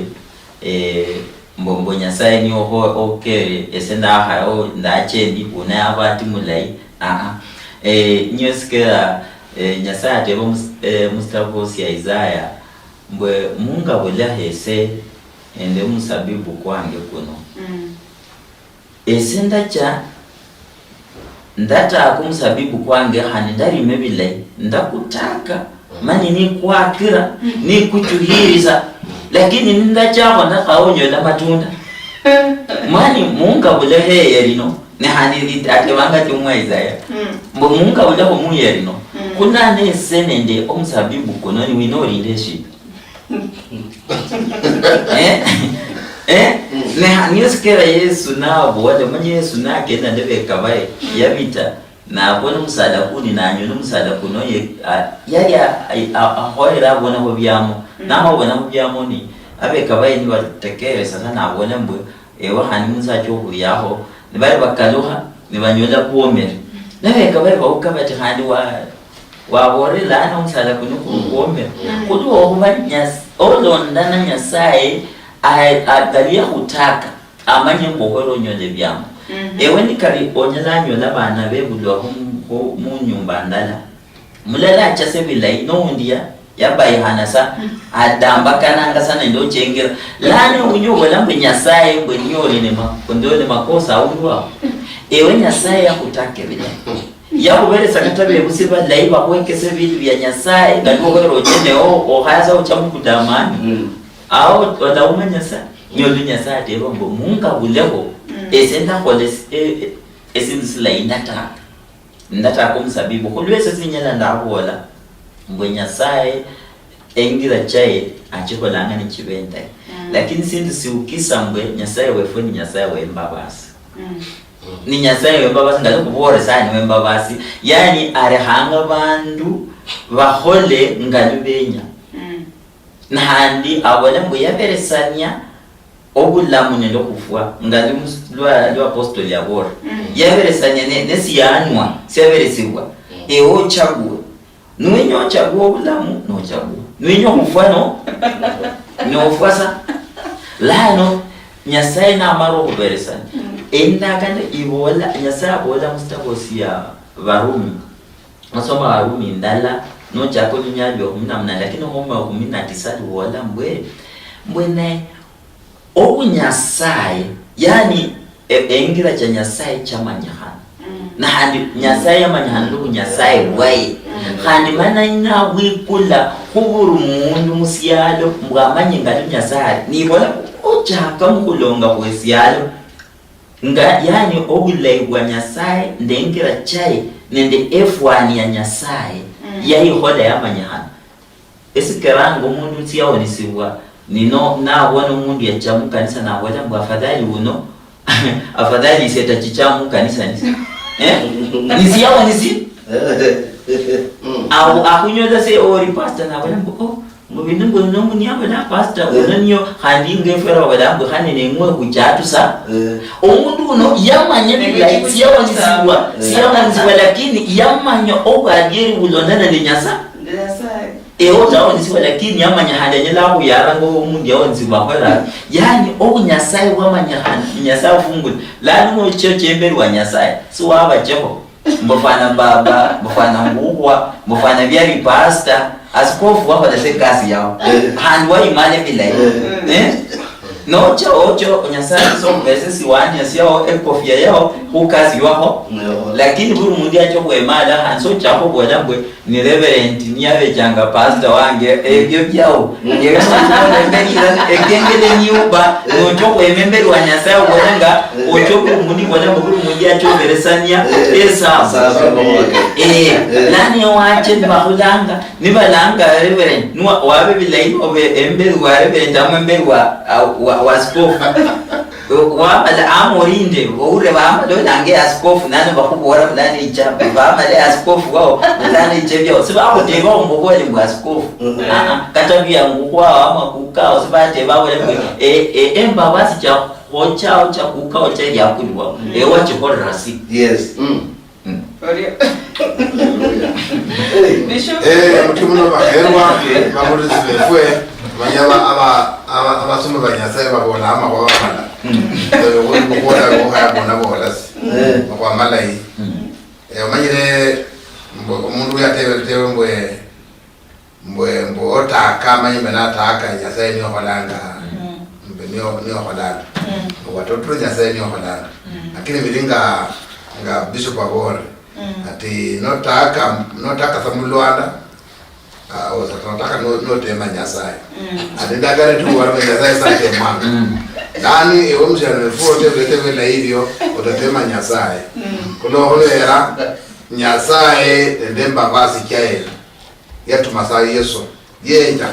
Speaker 3: mbombo nyasaye ni oho okere esenda hayo ndachendi una abati mulai nyoskera nyasaye atebo mustabosi ya Isaiah mbwe munga wela hese ende musabibu kwange kuno esenda cha ndata kumsabibu kwange hani ndari mebile ndakutaka mani ni kwakira ni kuchuhiriza lakini ndachaho ndakaonyola matunda mani munga bulehe yerino ne hani ate wanga tumwaiza ya mbo munga buleho mu yerino kuna ne senende omsabibu kono ni wino leadership ne hani skera Yesu nabo wale manye Yesu nake na ndebe kabaye yabita na bona musada kuni na nyo musada kuno yali ahoera bona ho byamo na ho bona ho byamo ni abe kabaye ni batekere sana na bona mbo ewa hani musa cyo yaho ni bari bakaluha ni banyola kuomera na be kabaye ba ukabati handi wa bore la na musada kuno kuomera kudu ho banyas olonda na nyasaye adalia hutaka amanye mbohoro nyole byamo ewe ni kali onyala nyola bana bebulwa mu nyumba ndala mulala chase bilai no ndia yabai hanasa adamba kananga sana ndo chengera lana unyobo lambe nyasaye bwenyole ne makondole makosa ulwa ewe nyasaye yakutake bilai yakubere sakatabe busiba laiba kwekese bitu bya nyasaye ngakogero chene o haza uchamu kudamani ao wadauma nyasaye nyolo nyasaye debo mbo munga buleho esenda koles esindisila indata kumsabibu kulwese sinyela ndahola mbo nyasaye engira chaye achikolanga ni chibenda lakini sindi siukisa mbwe nyasaye wefuni nyasaye wembabasi ni nyasaye wembabasi ngalo kubore sana wembabasi yani arehanga bandu bahole ngalubenya nahandi abona mbo yaberesanya obulamu nendo kufwa ngali lwa apostoli yabora yaberesanya nesiyanwa siyaberesibwa ewo chagua nuwenyo chagua obulamu no chagua nuwenyo kufwa no fwasa lano nyasaye na amaro kuberesanya endagane ibola nyasaye abola mustabosia varumi masoma varumi ndala no chako nyalyo mnamna lakini homa 19 wala mbwene okunyasaye yani engira cha nyasaye chamanyahana na handi nyasaye amanyahana lu nyasaye wai handi mana ina wikula kuburu mundu musiyalo mbwamanye ngalo nyasaye nibola ochaka mukulonga kwesiyalo nga yani obulai bwa nyasaye ndengira chai nende efwani ya nyasaye yayi hoda yamanyahana esikerango mundu tiyaonisibwa nino na wana mundu ya chamu kanisa na wala mbu afadhali uno afadhali iseta chichamu kanisa nisi yawa nisi au akunyoza se ori pastor na wala mbu mbindu ngono ni abana pastor unanyo handi ngefera wala mbu hanene ngwe kuchatu sa omundu uno yamanye bila siyawa nisiwa siyawa nisiwa lakini yamanye ogadiri ulonana ni nyasa eota onisiwa lakini yamanya handanye la kuyarango umuntu yawonziwa kwela yani okunyasaye kwamanya nyasaye fungu la no chechemberi wa nyasaye so waba jeho mbofana baba mbofana ngukwa mbofana byari pastor askofu waba dase kasi yao handwa imane bilai no ocho nyasaye so mbese siwani asiyao ekofia yao ukazi yao lakini buru mundi acho kwemala hanso chako bwadambwe ni reverend ni ave janga pastor wange ebyo byao yega sokona mbekira ekengele nyumba ocho kwememberi wa nyasaye bwadanga ocho mundi bwadambo buru mundi acho beresania esa nani wache bahulanga ni balanga reverend nuwa wabe bilai obe emberi wa reverend amemberi wa askofu wabala amorinde ure bama do nange askofu nane bakubora fulani ichapa bama le askofu wao fulani ichebyo sibaho deba umbogole mu askofu katabia ngukwa ama kukao sibate babole embabasi cha hochao cha kukao cha yakulwa wache horasi
Speaker 2: yes
Speaker 1: Bishop
Speaker 4: mutimuno baherwa mamuri zibefwe manyaba abasoma banyasaye babona amakwa bafana wona ko haya bona bolasi kwa malai manyire umuntu yatewe mbwe otaka manyime nataka nyasaye ni holanga niyo hodana watoto Nyasaye niyo hodana lakini vilinga nga bishop abore ati notaka samulwanda nataka no tema Nyasaye ati ndagare tu wala Nyasaye sasa mwana ndani ewe mjana fote vile hivyo utatema Nyasaye kunoholera Nyasaye ndemba basi kyae yatumasa Yesu yeja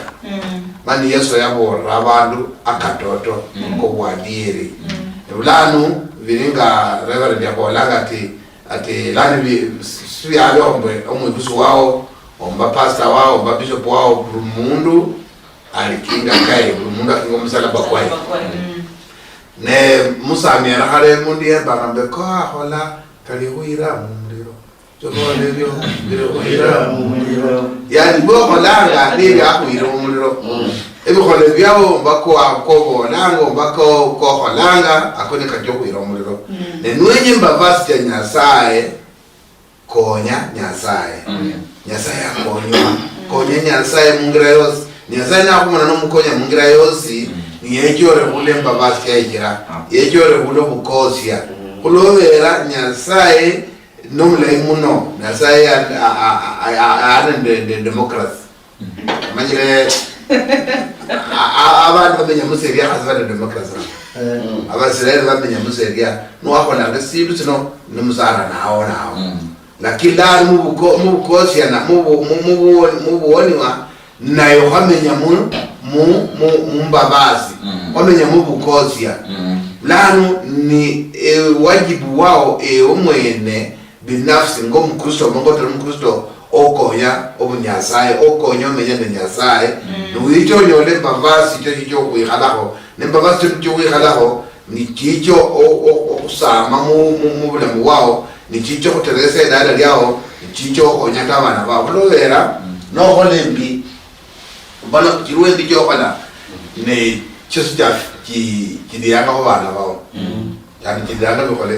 Speaker 4: mani Yesu yabora abantu akatoto ko bwadiri ulanu vilinga reverend yabolanga ati lani swi alombe omwibusu wao omba pastor wao omba bishop wao mundu alikinga kai mundu akinga msalaba kwa ne musami ana hare mundi barambe ko hola kali huira mundiro jogole byo huira mundiro yani bo holanga ndi akuira mundiro ebe hole byao mbako akobo lango mbako ko holanga akone kajo huira mundiro ne nwenye mbavasi ya Nyasaye konya Nyasaye Nyasaye konya Nyasaye mungira yose Nyasaye nakumana no mukonya mungira yose niyejore kule mbavasi ya ijira yejore kule bukosia kulovera Nyasaye nomulai muno Nyasaye ana democracy manyire abantu bamenya museria hasana democracy abasirayeli bamenya museria no akona ngasibu tino nemusara nawo lakini la mubukosia na mubuoniwa nayo hamenya mbabasi wamenya mubukosia lanu ni wajibu wao omwene binafsi ngo mkristo okonya obunyasaye okonya omenya Nyasaye nuicho nyole mbabasi cyo kwihalaho nembabasi cyo kwihalaho ni kicho okusama mu bulamu wao ni kicho kuteresa idara lyao ni kicho onyata abana babo lovera no holembi bana kiruwe ndicho bana ne chosja kidiyanga ho bana bao yani kidiyanga bikole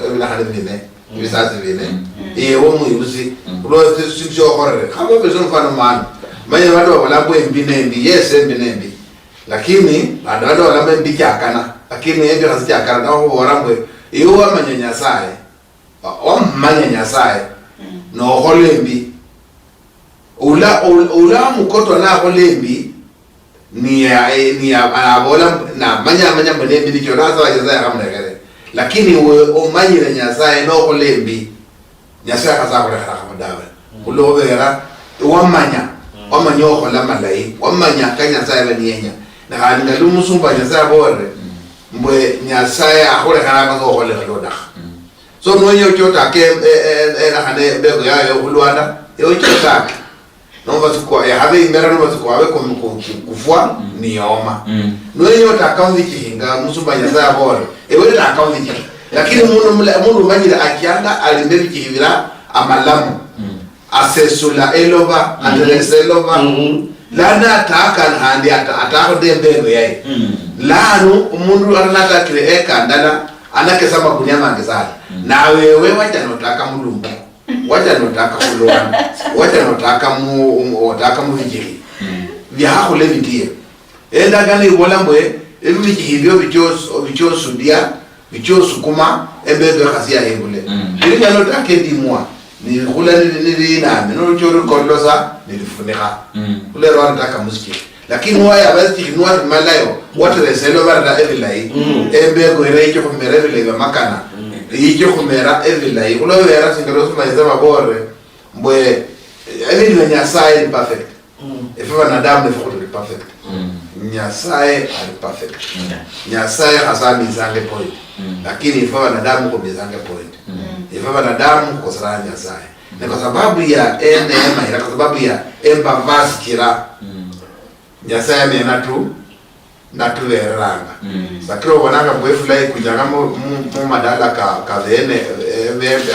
Speaker 4: ebina hade bine bisazi bine wo muyibuzi lo sibyo horre kama bezo mfano man manye watu walabo embinembi yes embinembi lakini watu walabo embikakana lakini ebyo hazikakana naho borambwe iyo wamanya Nyasaye wamanya Nyasaye no holembi ula mukoto na holembi ni abola na manya mbenembi ndicho nasa wajaza kamnegere lakini omanyire Nyasaye no holembi Nyasaye kazakole kama dawe ulovera wamanya hola malai wamanya Nyasaye banienya na hanga lumusumba Nyasaye bore mbwe Nyasaye akole kana ko hole loda so nonyo chota ke hane bego yayo ulwanda yo chota no vasukwa ya habe imera no vasukwa we kufwa ni yoma nonyo takaundi kihinga musumba Nyasaye bore ewe takaundi lakini mundu manyira akianga alimbeli kihivira amalamu asesula elova andreselova lana ataka handi atako dembego yayi lanu umundu anataka kile ndala anakesama kunyama ngezali na wewe wacha notaka mulumbu wacha notaka kulwana wacha notaka mu vijiri vya hakule vitie enda gani bolambwe ebi hivyo bicho sudia bicho sukuma embego kasia hebule ili nyalo take dimwa ni kula ni na no choro kolosa nilifunika kule rwanda kama muziki lakini waya basi kinwa malayo watu reselo barada evilai embego irecho kumera evilai makana yicho kumera evilai kula wera singero sumaiza mabore mbwe evilai Nyasaye ni perfect efa na damu ni perfect Nyasaye ali perfect Nyasaye hasani zange point lakini efa na damu ko bizange point efa na damu ko sara Nyasaye na kwa sababu ya neema ila kwa sababu ya embavasi kira Nyasaye amena tu veranga sakiro wananga bwefulai kujanga mu madala ka vene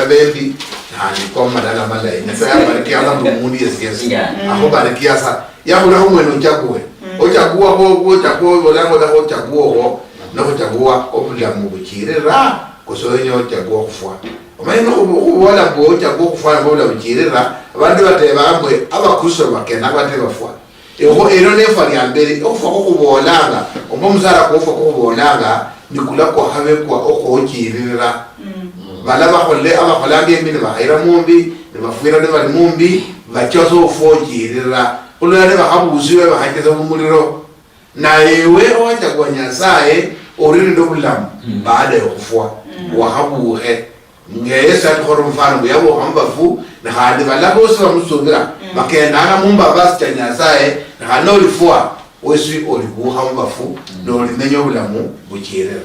Speaker 4: ebebi hani kwa madala malai Nyasaye abariki ala mundi yes aho bariki asa ya hula humwe no chakwe ochagua ho chakwe bolango da ho chakua ho no chakua obula mu bukirira kosoyo chakua kufwa omayino wala bo chakua kufwa bola bukirira abantu batebambwe abakristo bakena batebafwa eho ero ne fari ambere ofako kubolanga Omomzara kofa ko bonanga nikula ko have ko okirira balaba kholle aba kholange mini bahira mumbi ne bafira ne bali mumbi bachozo ofokirira ulwane bahabuziwe bahageza mu muliro na yewe owacha kwa Nyasaye oriri ndo bulamu baada ya kufwa wahabuhe ngeyesa khoro mfano yabo hambafu na hadi balabo so musubira bakenda na mumba basi cha Nyasaye na hano lifwa wesi olibu hambafu no limenyo bulamu bukirera.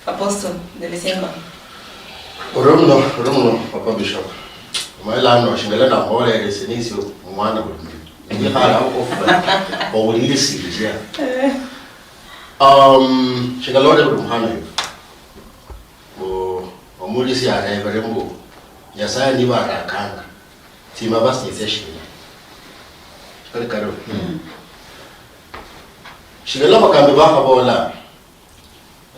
Speaker 1: Apostle de December.
Speaker 5: Oromuno Papa Bishop. Mailano shingala na hore resinisi mwana bulimi. Ni hala ofa. Olisi ya. Shingala de bulumhana yo. Omulisi ya reverembo. Yasaya ni barakanga. Tsimbabasi ni seshini. Karo. Shingala bakambe bakabola.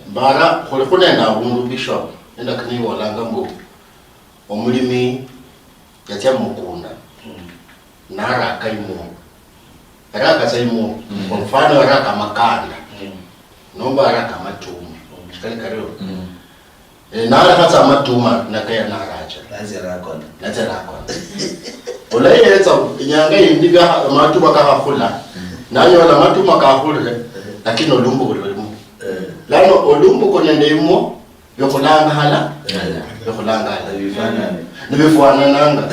Speaker 5: Bara khole na bundu Bishop enda kani walanga mbo omulimi yatya mukunda nara kaimo raka saimo kwa mfano raka makanda nomba raka matumu shikali karo nara hata matuma nakaya naracha lazera kona olayeza nyanga indiga matuma kahafula nanyola matuma kahafula lakini olumbu kulimu lano olumbu ko nende imo yokulanga hala yokulanga nibifwana nanga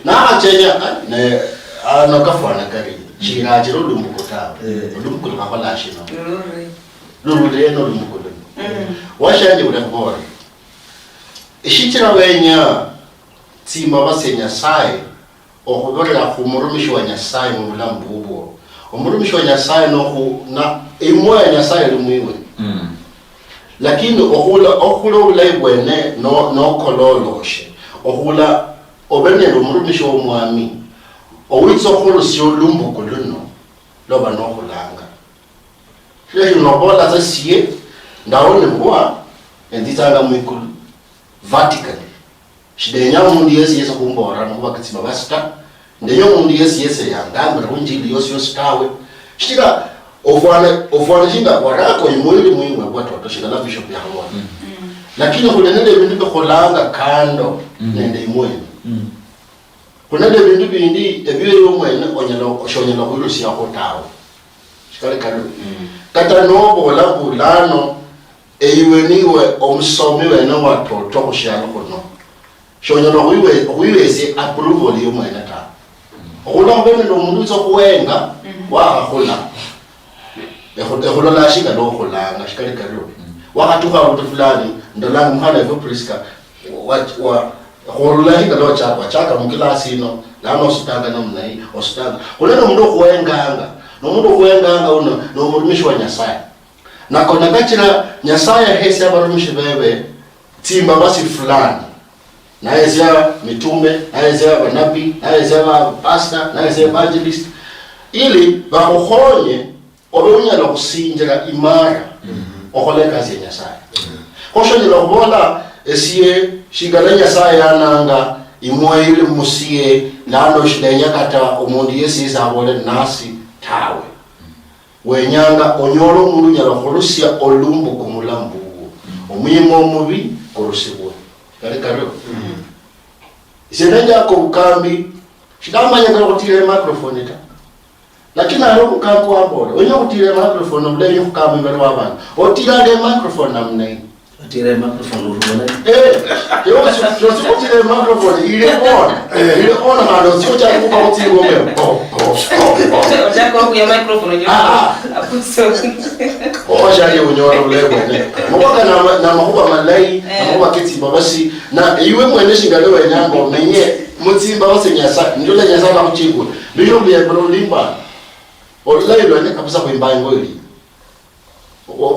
Speaker 5: na achenya ne anokafwana kari chiraje olumbu ko tawe olumbu ko ngapala shino lulule no olumbu ko washanje ulakubora ishichira wenya Tsimbabasi Nyasaye okuborera kumurumishi wa Nyasaye mu bulambu bubo umurumishi wa Nyasaye na imwe ya Nyasaye lumwiwe lakini okula ulaibwene no kololoshe okula obenelo umurumishi wa mwami owitso khulusi olumbu kuluno loba no kulanga leyo nobola zasiye ndawone bwa enditanga mwikulu Vatican shidenya umuntu yesi kumbora no bakitsima basta ndeyo umuntu yesi yangambira unjili yose tawe shika ofwana shinga warako imwili mwimwe watu shika la Bishop ya hawa lakini kunenende bintu kolanga kando nende imwili kunende bintu bindi ebiwe umwene onyala kurusi yako tawe shikale kanu kata nobo la bulano eyiweniwe omsomi wena watoto kushana kono shonyala kuyiwe se approval yomwene ta okulamba ndo umuntu sokuwenga wakakhola ekhola shika lo kholanga shikali kalo wakatuka umuntu fulani ndolanga mkhana evo Prisca wa khola hika lo chaka mukilasi ino lama ositanga nomnai ositanga kulena umuntu okuwenganga nomuntu okuwenganga uno nomurumishi wa Nyasaye nakona kachira Nyasaye hesi abarumishi bebe Tsimbabasi fulani naezia mitume naezia banabi naezia pastor naezia evangelist ili bakokhonye obunyala kusinjira imara okole kazi ya Nyasaye koshonyela kubola esiye shigala Nyasaye ananga imwele musiye nando shidenya kata omundi yesi abole nasi tawe wenyanga onyolo mundu nyala kholusia olumbu kumulambu omuyimo mubi korusibwe kale karo isenenja ko ukambi shidamanya ngalo kutire microphone ta lakini alo kukambi wambole wenye kutire microphone mleyo kukambi mbele wabana otira de microphone namne
Speaker 2: otira microphone urubona
Speaker 5: yo sio kutire microphone ile on hado sio cha kuka utire ngombe
Speaker 1: Ojako ku ya microphone nyo apuso
Speaker 5: oja yo nyoro lebone mwoka na mahuba malai na mahuba Tsimbabasi na iwe mwene shingalo wenyango menye Tsimbabasi Nyasaye ndole Nyasaye bakuchingula biyo bya limba olailo ne kabisa kwimba ngoli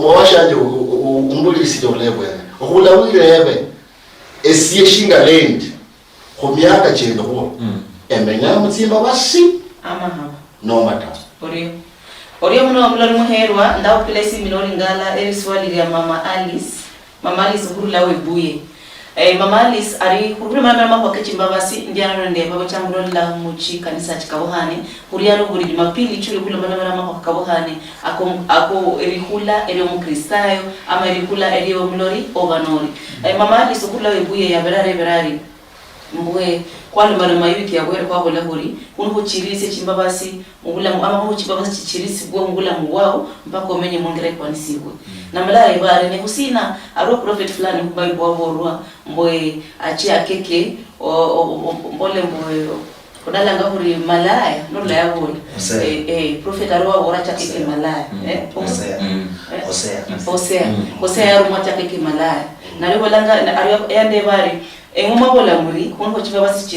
Speaker 5: mwashanje umbulisi do lebone okula wirebe esiye shingaland khomyaka chendo ho emenya Tsimbabasi
Speaker 1: ama
Speaker 5: no mata
Speaker 1: Orio muno amulali muherwa ndawo place minori ngala eriswali ya Mama Alice uhuru lawe buye Mama Alice ari kurure mama kwa Tsimbabasi ndiana nende baba changulo la muchi kanisa chikabohane kuriaro buri Jumapili chule kula mama kwa kabohane ako erikula elio mukristayo ama erikula elio mlori oganori. Mama Alice kula webuye ya berari mbwe kwalo mara wiki ya gwere kwa bola buri unho chirise Tsimbabasi ngula ama ho Tsimbabasi chirisi bwo ngula muwao mpaka omenye mongere kwa nisibwe na mala ibare ne kusina aro prophet fulani kubai bwa borwa mbwe achia keke mbole mbwe kodala ngaburi malaya no la yabona prophet aro bora cha keke malaya Hosea aro mwa cha keke malaya na lebo langa aro yande bari engoma bola muri kunko Tsimbabasi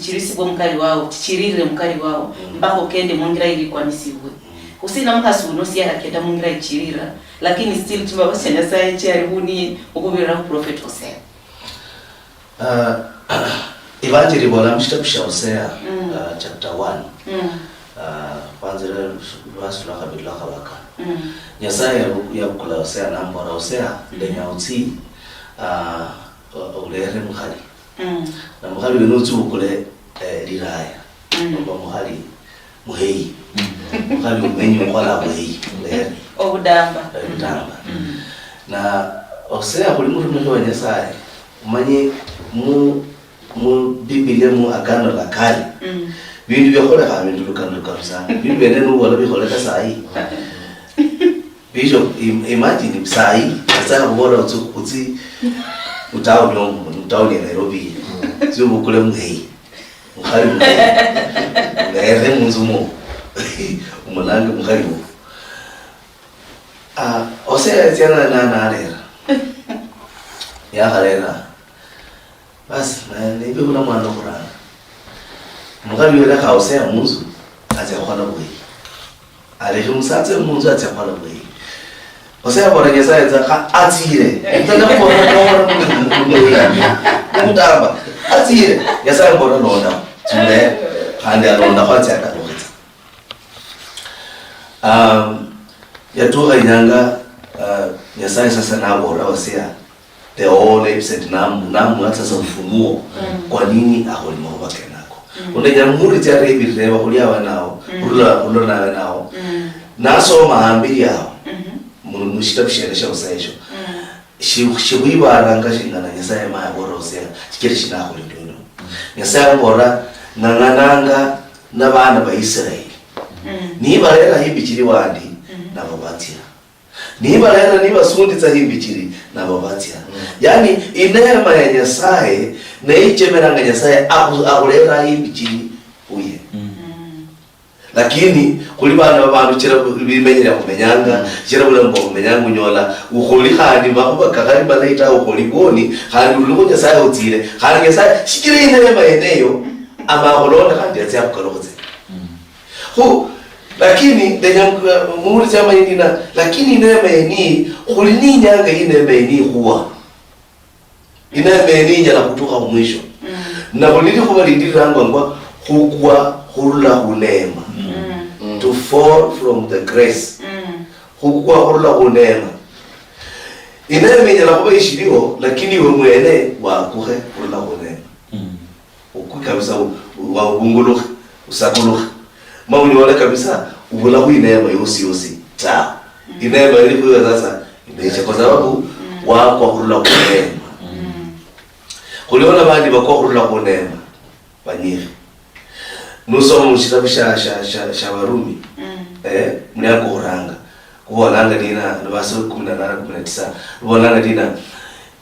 Speaker 1: chirisi bwo mkali wao tichirire mkali wao mpaka kende mongira ili kwa nisibwe usina mkasuno siya kenda mungira ichirira lakini still Tsimbabasi nyasaye charibuni ukubira ku prophet Hosea.
Speaker 2: Evangelii bola mshtabisha Hosea chapter 1 kwanza verse la kabila kabaka nyasaye ya kula Hosea na mbora Hosea ndenya uti ulere mukhali na mukhali wenotsi ukule liraya nomba mukhali muheyi mukhali umenye kwala muheyi ulere
Speaker 1: obudamba na Hosea kuli murume wa nyasaye umanye mu Biblia mu agano la kale bintu byakola ka bintu lukanuka sana bintu bene n'ubona bikola sai Bishop imagine sai sasa kubona utsi utaoni Nairobi sio mukule muheyi mukhali ngere munzumo umalanga mukhali Hosea tiana na alera ya halera basi na nibe kuna mwana kurana mukhali yera ka Hosea munzu atya khona bwe ale jumsatse munzu atya khona bwe Hosea bora nyasaye za atire ndana bora mutamba atire nyasaye bora londa tule hande alonda kwatya kadokita yatuha inyanga nyasaye sasa na bora Hosea the whole episode namu hata sasa ufunuo kwa nini aholimo wake nako unenya muri tare hivi rewa kulia wanao ulona nao naso maambiri yao mushtabisheresha Hosea shibuiba aranga shingana nyasaye ma bora Hosea chikere shinako lindono nyasaye bora nangananga nabana ba Israeli ni barera himbikiri wandi nababatira ni barera ni basunditsa himbikiri nababatira yani inema ya nyasaye na ichemeranga nyasaye akulera himbikiri uye lakini kuli bana babantu kira bimenyera kumenyanga kira bula mbo kumenyanga unyola ukoli khandi bakuba kakali balaita ukoli goni khandi ulungu nyasaye utire khandi nyasaye shikira inema yeneyo ama holonda khandi yatya kukaloze lakini ndenya muri chama yindina lakini inema yeni kuli ni nyanga inema yeni huwa inema yeni nyala kutoka mwisho na bulili kuba lindira ngwa hukwa hurula hunema to fall from the grace hukwa hurula hunema inema yeni la kuba ishiriho lakini we mwene wakuhe hurula hunema ukukabisa wa usakuluha mauni wale kabisa ubula hui neema yosi ta inema ilikuwa sasa imeisha kwa sababu wako hurula kunema kuliona bandi bako hurula kunema banyiri nusoma mushitabu sha Warumi mliako huranga kuwalanga dina nabaso 18-19 kuwalanga dina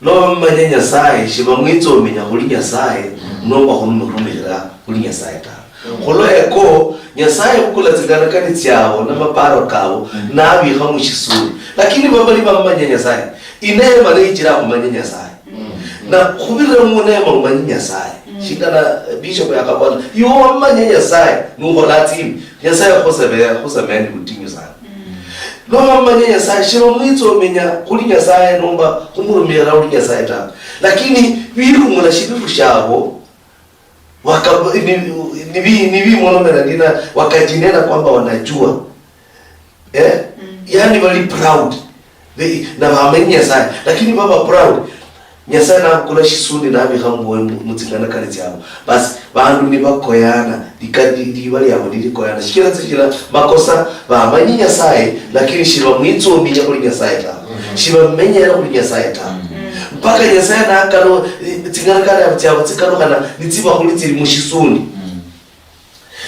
Speaker 1: no manya nyasaye shiba mwito menya kuli nyasaye nomba kunumurumira kuli nyasaye ta kholo eko nyasaye ukula zigana kani tyao na maparo kawo nabi khamushisuri lakini babali bamanya nyasaye inema leijira kumanya nyasaye na khubira munema kumanya nyasaye shikana bishop yakabona yo manya nyasaye nuhola team nyasaye khosameni kutinyo sana no manya nyasaye shiba mwito menya kuli nyasaye nomba kumurumira kuli nyasaye ta lakini biru mula shibiru shabo nibi mwana ndina wakajinena kwamba wanajua yani wali proud na wamenya sana lakini baba proud
Speaker 2: Nyasaye na kula shisundi na bihamwe mutsingana kale cyabo basi bantu ni bakoyana dikadi bali yabo dili koyana shikira makosa bamanyi Nyasaye lakini shiba mwitso minya kuli Nyasaye ta shiba menyera kuli Nyasaye ta mpaka Nyasaye na akalo tsingana kale cyabo tsikano kana nitsiba kuli tsiri mushisundi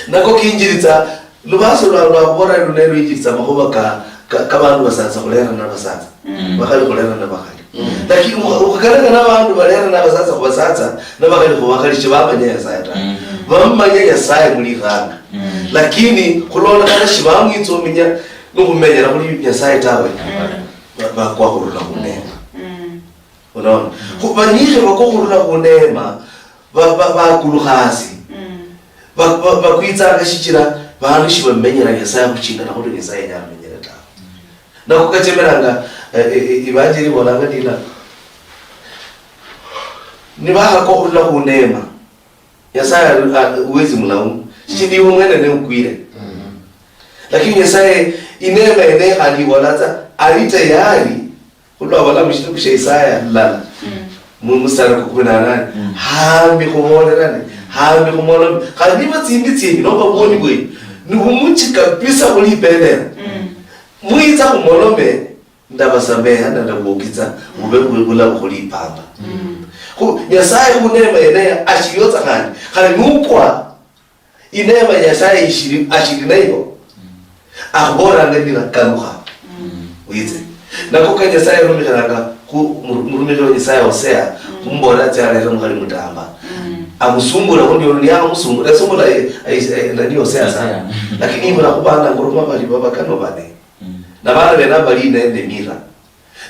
Speaker 2: nako kinjiritsa lubaso lwa bora lunelo injiritsa mahoba ka bantu basanza kulera na basanza bakali kulera na bakali lakini ukagaragara n'abantu barera n'abasaza kubasaza n'abakali kubakali shibamanya Nyasaye ta bamanya Nyasaye muri ganga lakini kulona kana shibamwitso minya n'ubumenyera muri Nyasaye tawe bakwahurura kunema unaona kubanyije bakwahurura kunema bakuluhasi bakwitsa gashikira bantu shibamenyera Nyasaye kuchinga na kuti Nyasaye nyamenyera ta nakukachemeranga ibanjiri bolanga dila nibaha ko ulla kunema Nyasaye uwezi mulaumu chindi umwene ne ukwire lakini Nyasaye inema ene aliwalaza alitayari ulla wala mshituku Isaya lala mumustara kukunana hambi kumolera hambi kumolera kandi batsimbi no baboni bwe nubumuchi kabisa ulipendera muiza kumolombe ndabasameha ndabukiza ubekula ukulipamba ko Nyasaye kunema enea ashiyotsa kandi nukwa inema Nyasaye ashiri nayo ahora ndira kanuha uyize nako ka Nyasaye rumikanaga ku murumiro Nyasaye Hosea kumbora cyane ngari mutamba amusumbura ko ndiyo niya amusumbura sumbura ndani Hosea sana lakini ibura kubana nguruma bali baba kano bane nabana bena bali nende mira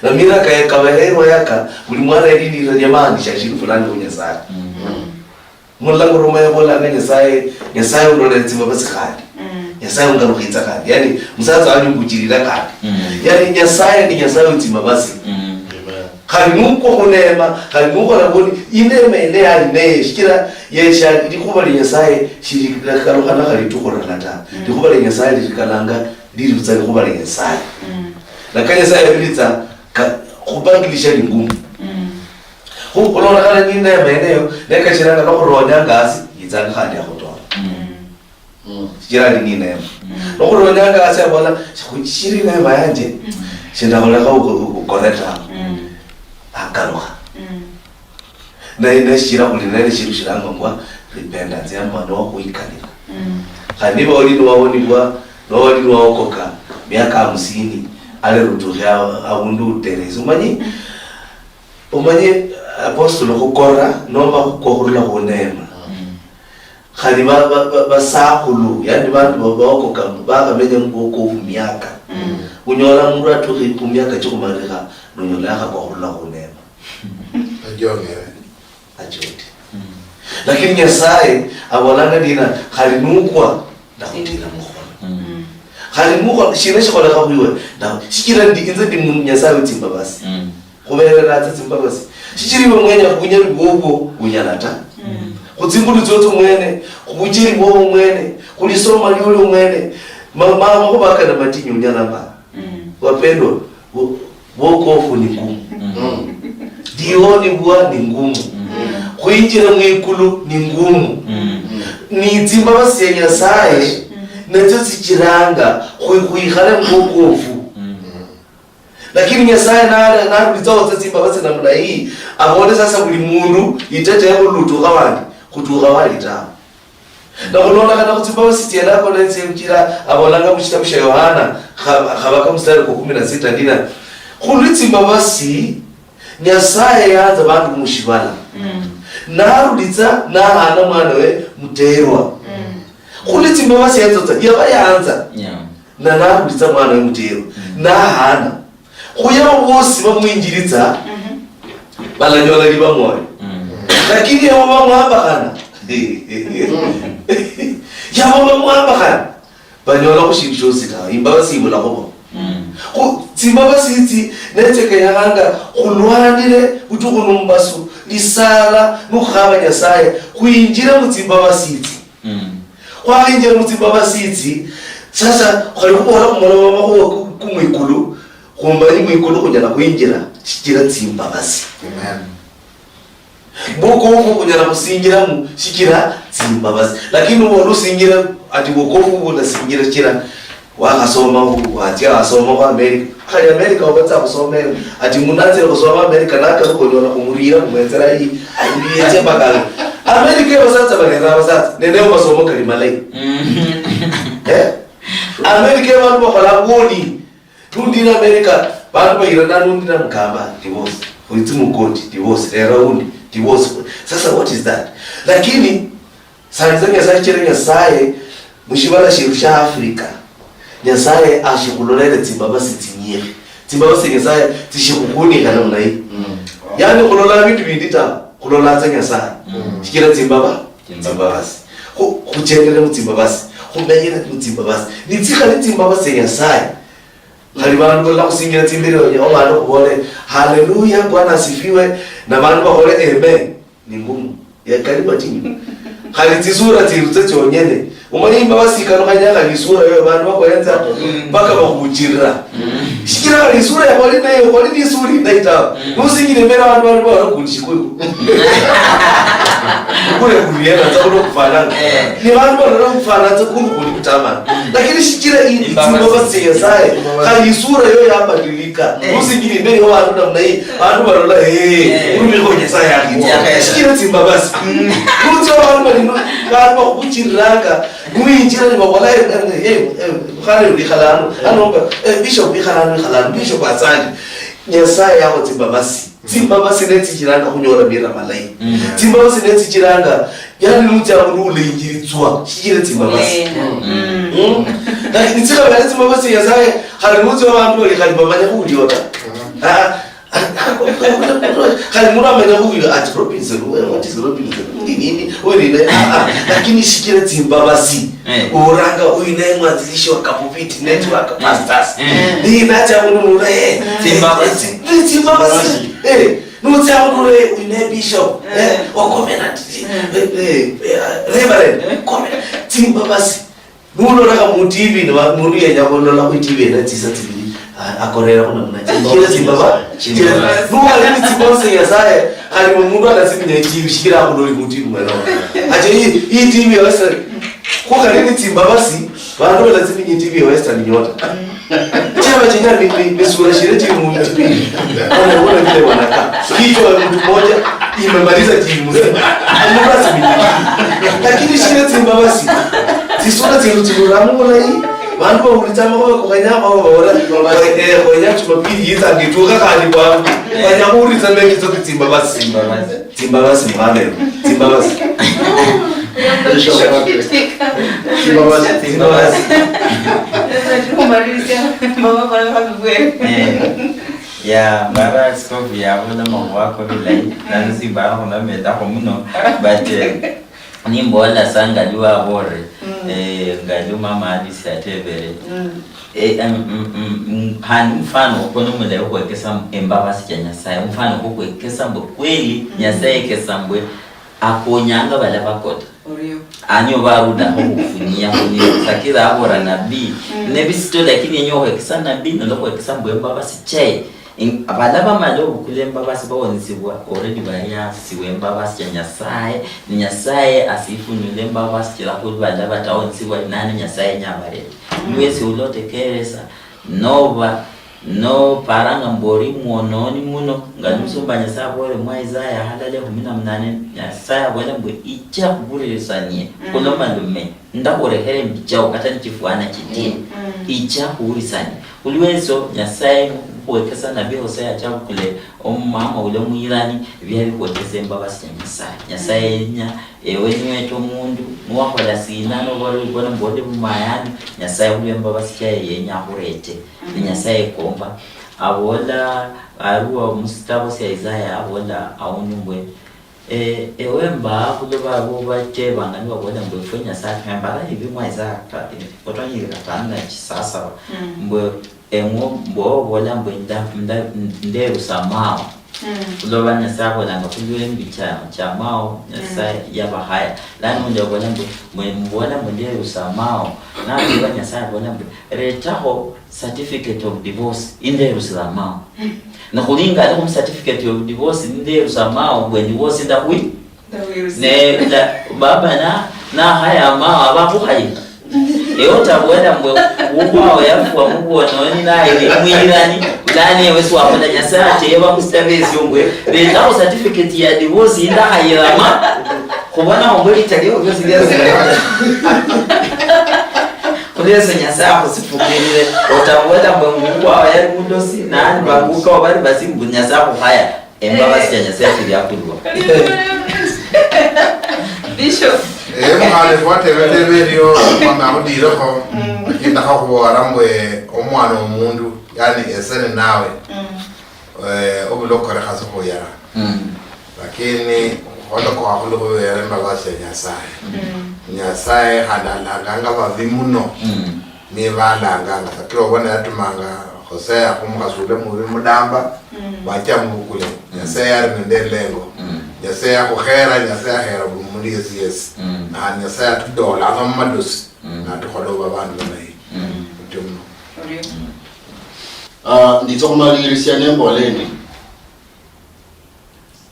Speaker 2: na mira kaya kabahero yaka buli mwana elini za jamani shashiri fulani kwa Nyasaye mulla nguruma yabola na Nyasaye ndole Tsimbabasi kandi Nyasaye ungaruhitsa kandi yani musaza wanyu ngujirira kandi yani Nyasaye ni Nyasaye Tsimbabasi kandi nuko kunema kandi nuko naboni inema ene ali ne shikira yesha ndikuba li Nyasaye shirika karuhana kali tukora nata ndikuba li Nyasaye likalanga ndiri kutsali kuba li Nyasaye na kanya Nyasaye bilitsa kubangilisha ni ngumu kulona kana nyinda ya maeneo neka chiranga no kuronya ngasi yitsanga kandi yakutola shikira ni nene no kuronya ngasi abona shiri na mayanje shinda hola ka ukoreta akaroha na shira kulinene shiru shiranga ngwa repentance yamano kuikanira kandi boli wabonibwa no okoka miaka 50 ale rutuya abundu tereza umanyi apostolo kokora nomba kokurula kunema khali basakulu yani bantu baokoka bakamenya ngoko miaka unyola mundu atuki kumiaka chikumarika nonyola kokurula kunema ajoti lakini Nyasaye abonanga dina khali nukwa ndakutira mukhono khali nukwa shinesha kola kabuwe na shikira ndikinze ndi Nyasaye Tsimbabasi kuberera Tsimbabasi shikiri mwenye kunyeri bobo unyalata kudzimbulu zoto mwene kubuchiri bobo mwene kulisoma lyolo mwene mama ko bakana matinyo nyalamba wapendwa wokofu ni ngumu dioni bwa ni ngumu kuinjira mwikulu ni ngumu ni Tsimbabasi ya Nyasaye nazo zichiranga kuikhale mwokofu lakini Nyasaye na bizawo Tsimbabasi na mna hii abone sasa buli mundu itete yabo lutuka wandi kutuka wali ta na kulona kana Tsimbabasi tienda ko lenze mkira abolanga muchitabu cha Yohana khabaka mstari ko 16 ndina khuli Tsimbabasi Nyasaye yaza bantu mushibala naruditsa na hana mwana we muterwa khuli Tsimbabasi yaza yabayanza na naruditsa mwana we muterwa na hana kuya wose bamwingiritsa balanyola liba moyo lakini yabo bamwamba kana yabo bamwamba kana banyola kushingisho sita Imbabasi ibula kobo ku Tsimbabasi iti neteke yanga kulwanire utukunumbasu lisala nukhaba Nyasaye kuinjira mu Tsimbabasi iti kwa injira mu Tsimbabasi iti sasa khali kubona kumona mama kumwikulu kumbanyi mwikulu kujana kuinjira shikira Tsimbabasi Bokofu kunyala kusingira mu shikira Tsimbabasi lakini uwo singira ati bokofu bula singira kira wakasoma watia asoma kwa America kali America wapata kusoma ati munatse kusoma America naka kunyona kumurira kumwenzera hii ayiyete bakala America wasatsa bagera wasatsa nene wasoma kalimalai America abantu bakala ngoni tundina America bantu bayirana nundina mkamba divorce uiti mukoti divorce around divorce. Sasa what is that? Lakini sanzanya sachire nyasaye mushibala shirusha Afrika nyasaye ashikulolele Tsimbabasi tinyire Tsimbabasi nyasaye tishikukuni kana munai yani kulola bitu bindita kulola za nyasaye shikira Tsimbabasi kuchendele mu Tsimbabasi kumenyera mu Tsimbabasi nitsika le Tsimbabasi nyasaye Hali bantu la kusingira timbiri wenye omano kubole haleluya Bwana asifiwe na bantu bakole amen ni ngumu ya karibu tinyi hali tizura tirutse cyonyene umanye Imbabasi kano kanyaka lisura yo bantu bakoyenza baka bakujira shikira lisura ya boli nayo boli ni suri ndaita musingire mbere abantu barakundishikwe kule kuliana zakuno kufanana ni bantu barakufana zakuno kulikutama lakini shikira Tsimbabasi yasaye hali sura yo yabadilika musingire mbere abantu namna hii abantu barola urumi ko yasaye akiti shikira Tsimbabasi kuzo abantu balino bakujiranga mwinjira ni babola khale ulikhalano anomba bishop ikhalano bishop asandi nyasaye yawo Tsimbabasi netijiranga kunyora bira malai Tsimbabasi netijiranga yani lucha urule injiritswa shikire Tsimbabasi lakini tsika bale Tsimbabasi yasaye khali muzi abantu bali bamanya kudiota khali mura amenya kuyo at Robinson what is Robinson nini wewe lakini shikire Tsimbabasi uranga uine mwanzilisho kapupiti network pastors ni nacha munura Tsimbabasi nutsa munura uine bishop wa covenant reverend covenant Tsimbabasi nulo raka mu TV na muri ya nyakono la ku TV na tsisa tsibili akorera kuna kila Tsimbabasi nuwa ni Tsimbabasi yasaye ali mundu anasinya TV shikira hapo ndo TV mwana aje hii TV ya Western kwa nini Tsimbabasi bantu lazima TV ya Western Nyota chama chenye ni sura shireti mu TV wanaona vile wanaka kichwa mtu mmoja imemaliza TV mzima lakini shireti Tsimbabasi sisura tsirutsuramu na hii bantu baulitama kwa kanyama au bora kwa nyacho mapili yiza ngituka kali kwa banyamuri zameki zote Tsimbabasi mwanelo Tsimbabasi
Speaker 3: ya bara skofu ya wala mawako bilai nanzi bara hona meda homuno but nimbola sanga liwa bore ngalo mama alisi atebere mfano kono mule kwekesa Embabasi cha nyasaye mfano kwekesa mbo kweli nyasaye kesambwe akonyanga bala bakota anyo baruda kufunia kuni sakira abora nabii nebisito lakini nyo kwekesa nabii ndo kwekesa mbo Embabasi chai abalaba malo kule Embabasi bawonisiwa already baya siwe Embabasi cha nyasaye ni nyasaye asifunyule Embabasi kila kuli balaba tawonisiwa nani nyasaye nyabare mwezi ulote keresa nova no paranga mbori muononi muno ngalusomba nyasaye bore mwaizaya halale 18 nyasaye bole mbwe icha kuburisanie koloma lume ndakore here mbichao kata nchifuana chitie icha kuburisanie uliwezo nyasaye kuwekesa nabii Hosea cha kule omama ule muirani byari kuwekesa Embabasi nyasaye nya wenye to mundu mwakola sinano bora mbode mumayani nyasaye ule Embabasi cha yenya kurete nyasaye komba abola aruwa mustabo sia Isaiah abola aunyumbwe ewemba kuloba bobache bangani babona mbwe nyasaye mbara hivi mwaiza otonyi katanga chisasa mbwe engo mbo bola mbwe nde usamao kuloba nyasaye bola ngakujule mbicha chamao nyasaye yabahaya lani ndio bola mbwe mbona mbwe usamao na kuloba nyasaye bola mbwe retaho certificate of divorce inde rusamao na kulinga ndo certificate of divorce inde rusamao when divorce nda kui ne baba na haya ma abapo hayi eota bwenda mwe ubwa yafu amubona wani na ile mwirani lani wesu apoda nyasate yeba kustabezi yongwe le tawo certificate ya divorce inda hayama kubona ngombeli talio byo sigaze kuleza nyasako sifukirire otabwenda mwe ubwa yari mudosi nani baguka obali basi nyasako haya embabasi nyasate yakulwa
Speaker 1: Bishop
Speaker 4: mwana fuate vetemerio mama udiro ko kinda ko arambwe omwana omundu yani esene nawe obulokore khaso ko yara lakini hondo ko akulo ko yara mbabase nyasaye hadala ganga bavimuno ni balanga ngakiro bona yatumanga Jose akumukasule muri mudamba bachamukule nyasaye ari ndendengo nyasaye akukhera nyasaye akhera bumuli yes na nyasaye atudola amadosi na tukhodoba abantu banayi mtumno
Speaker 5: nditsokumalirisia nemboleni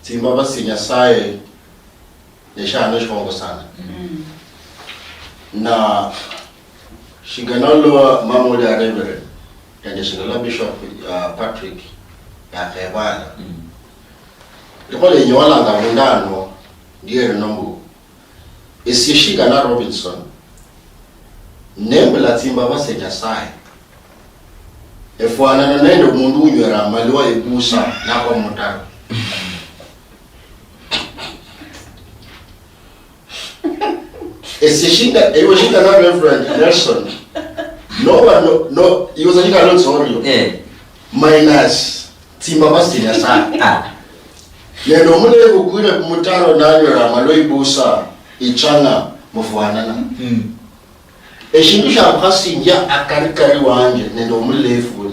Speaker 5: Tsimbabasi nyasaye neshano shongo sana na shiganalo mamuli ya reverend and shigala Bishop Patrick ya khebana ikole nyola ngabundano ndiye nombu esishiga na Robinson nembela Tsimbabasi nyasaye efwana na nende mundu unywera maliwa ebusa nako mutaro esishiga ewoshiga na Reverend Nelson no he was a lot sorry minus Tsimbabasi nyasaye nendo mule kukwira kumutaro nanywera maliwa ebusa ichanga mufwanana eshingisha kwasinja akarikari wanje nende omulefu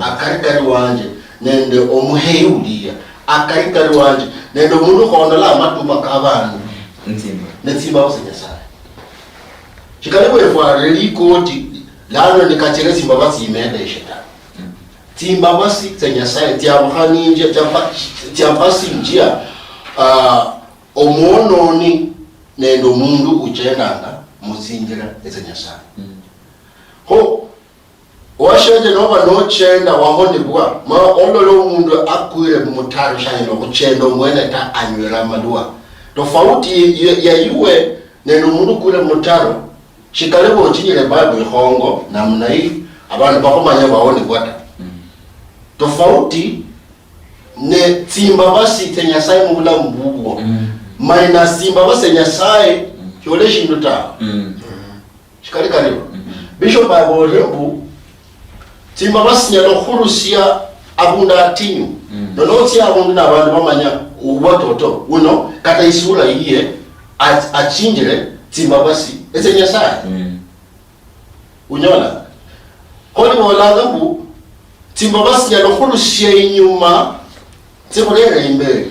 Speaker 5: akarikari wanje nende omuheulia akarikari wanje nende omundu khondola amatuma k'abantu Tsimbabasi nyasaye chikale kwefwara likoti lano nikachire Tsimbabasi imenda isheta Tsimbabasi nyasaye tiamukhaninja tiampasinjia omononi nende omundu uchendanga musinjira nyasaye ho washaje noba nochenda wahonebwa ma ololo umundu akwire mumutaro shanyiro kuchenda omwene ta anywera malua tofauti ya yuwe nendo umundu kwire mumutaro shikale bochinyire Bible hongo namna hii abantu bakomanya bahonebwa ta tofauti ne Tsimbabasi nyasaye mubula mbubwo maina Tsimbabasi nyasaye kyole shindu ta shikali karibu Bishop Aborembu Tsimbabasi nyalo khurusia abunda atinyu nonotsi abundu nabantu bamanya ubwatoto uno kata isura iye achinjire Tsimbabasi ese nyasaye unyola koli molanga mbu Tsimbabasi nyalo khurusia inyuma tsikurere imbere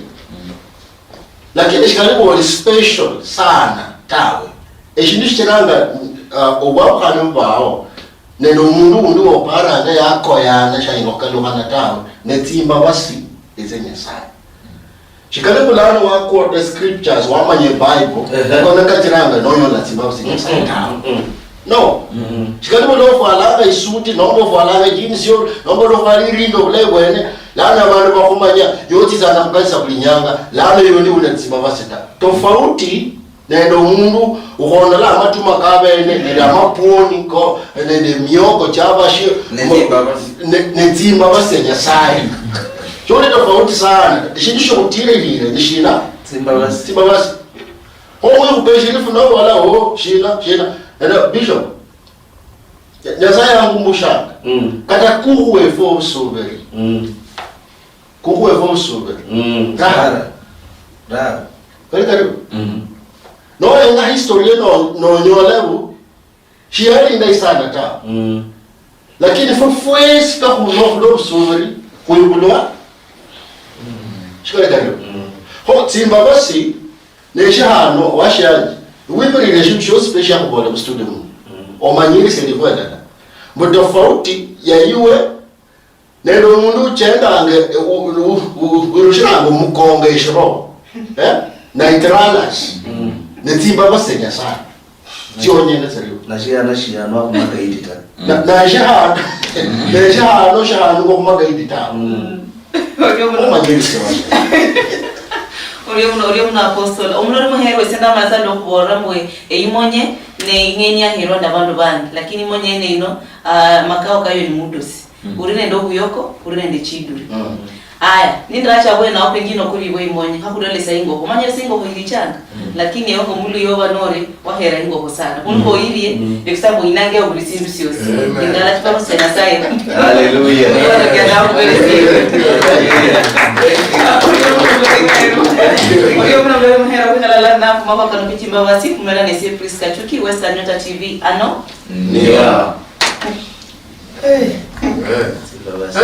Speaker 5: lakini shikali boli special sana tawe eshindu shiranga obwakhana mbao neno mundu woparanga yakoyana shayinokalukana tawe ne Tsimbabasi eze nyasaye shikale bulano wako the scriptures wamanye Bible kona kachiranga nonyola Tsimbabasi nyasaye tawe no shikale bulo falanga isuti nombo falanga jeans yo nombo lo falirindo bulebwene lana abantu bakumanya yoti zana mkanisa kulinyanga lana yoni una Tsimbabasi ta tofauti nendo mundu ukhondola amatuma kabene nende amaponi ko nende myoko chabashio ne Tsimbabasi nyasaye chole tofauti sana shindu shokutirelire nishina Tsimbabasi oyo kubeshirifu no wala shina nenda Bishop nyasaye angumbusha kata kuwe for soberi kuwe for soberi ra karibu no ina historia no nyolebu shiari ndai sana ta lakini for first ka kuno soberi kuyubulwa shikole karibu ho Tsimbabasi neshano washaji we relationship special kwa student omanyiri selikwenda mutofauti yaiwe nendo mundu chendange urushirango mukonge ishro na iteranas ne Tsimbabasi Nyasaye chonyene seriyo
Speaker 2: nashia no kumagaidita
Speaker 5: na shahano ko kumagaidita
Speaker 1: Uriyo muna apostol omulori muhero senda maza no kubora mwe eyimonye ne ingenya hero ndabandu bandi lakini monye ne ino makao kayo ni mudosi urine ndo kuyoko urine ndi chiduri aya nindacha bwe na opengino kuri bwe imonye hakudole saingo kumanya singo kuilichanga lakini yongo mulu yoba nore wahera ingo kusana kunko ilie ekisambo inange obulisindu siosi ingala tupamo sena saye
Speaker 2: haleluya
Speaker 1: Oyo mna mbele mhera kuna la na mama kana Tsimbabasi kumela nesi Prisca Achuki Western Nyota TV ano
Speaker 2: ndio
Speaker 4: Tsimbabasi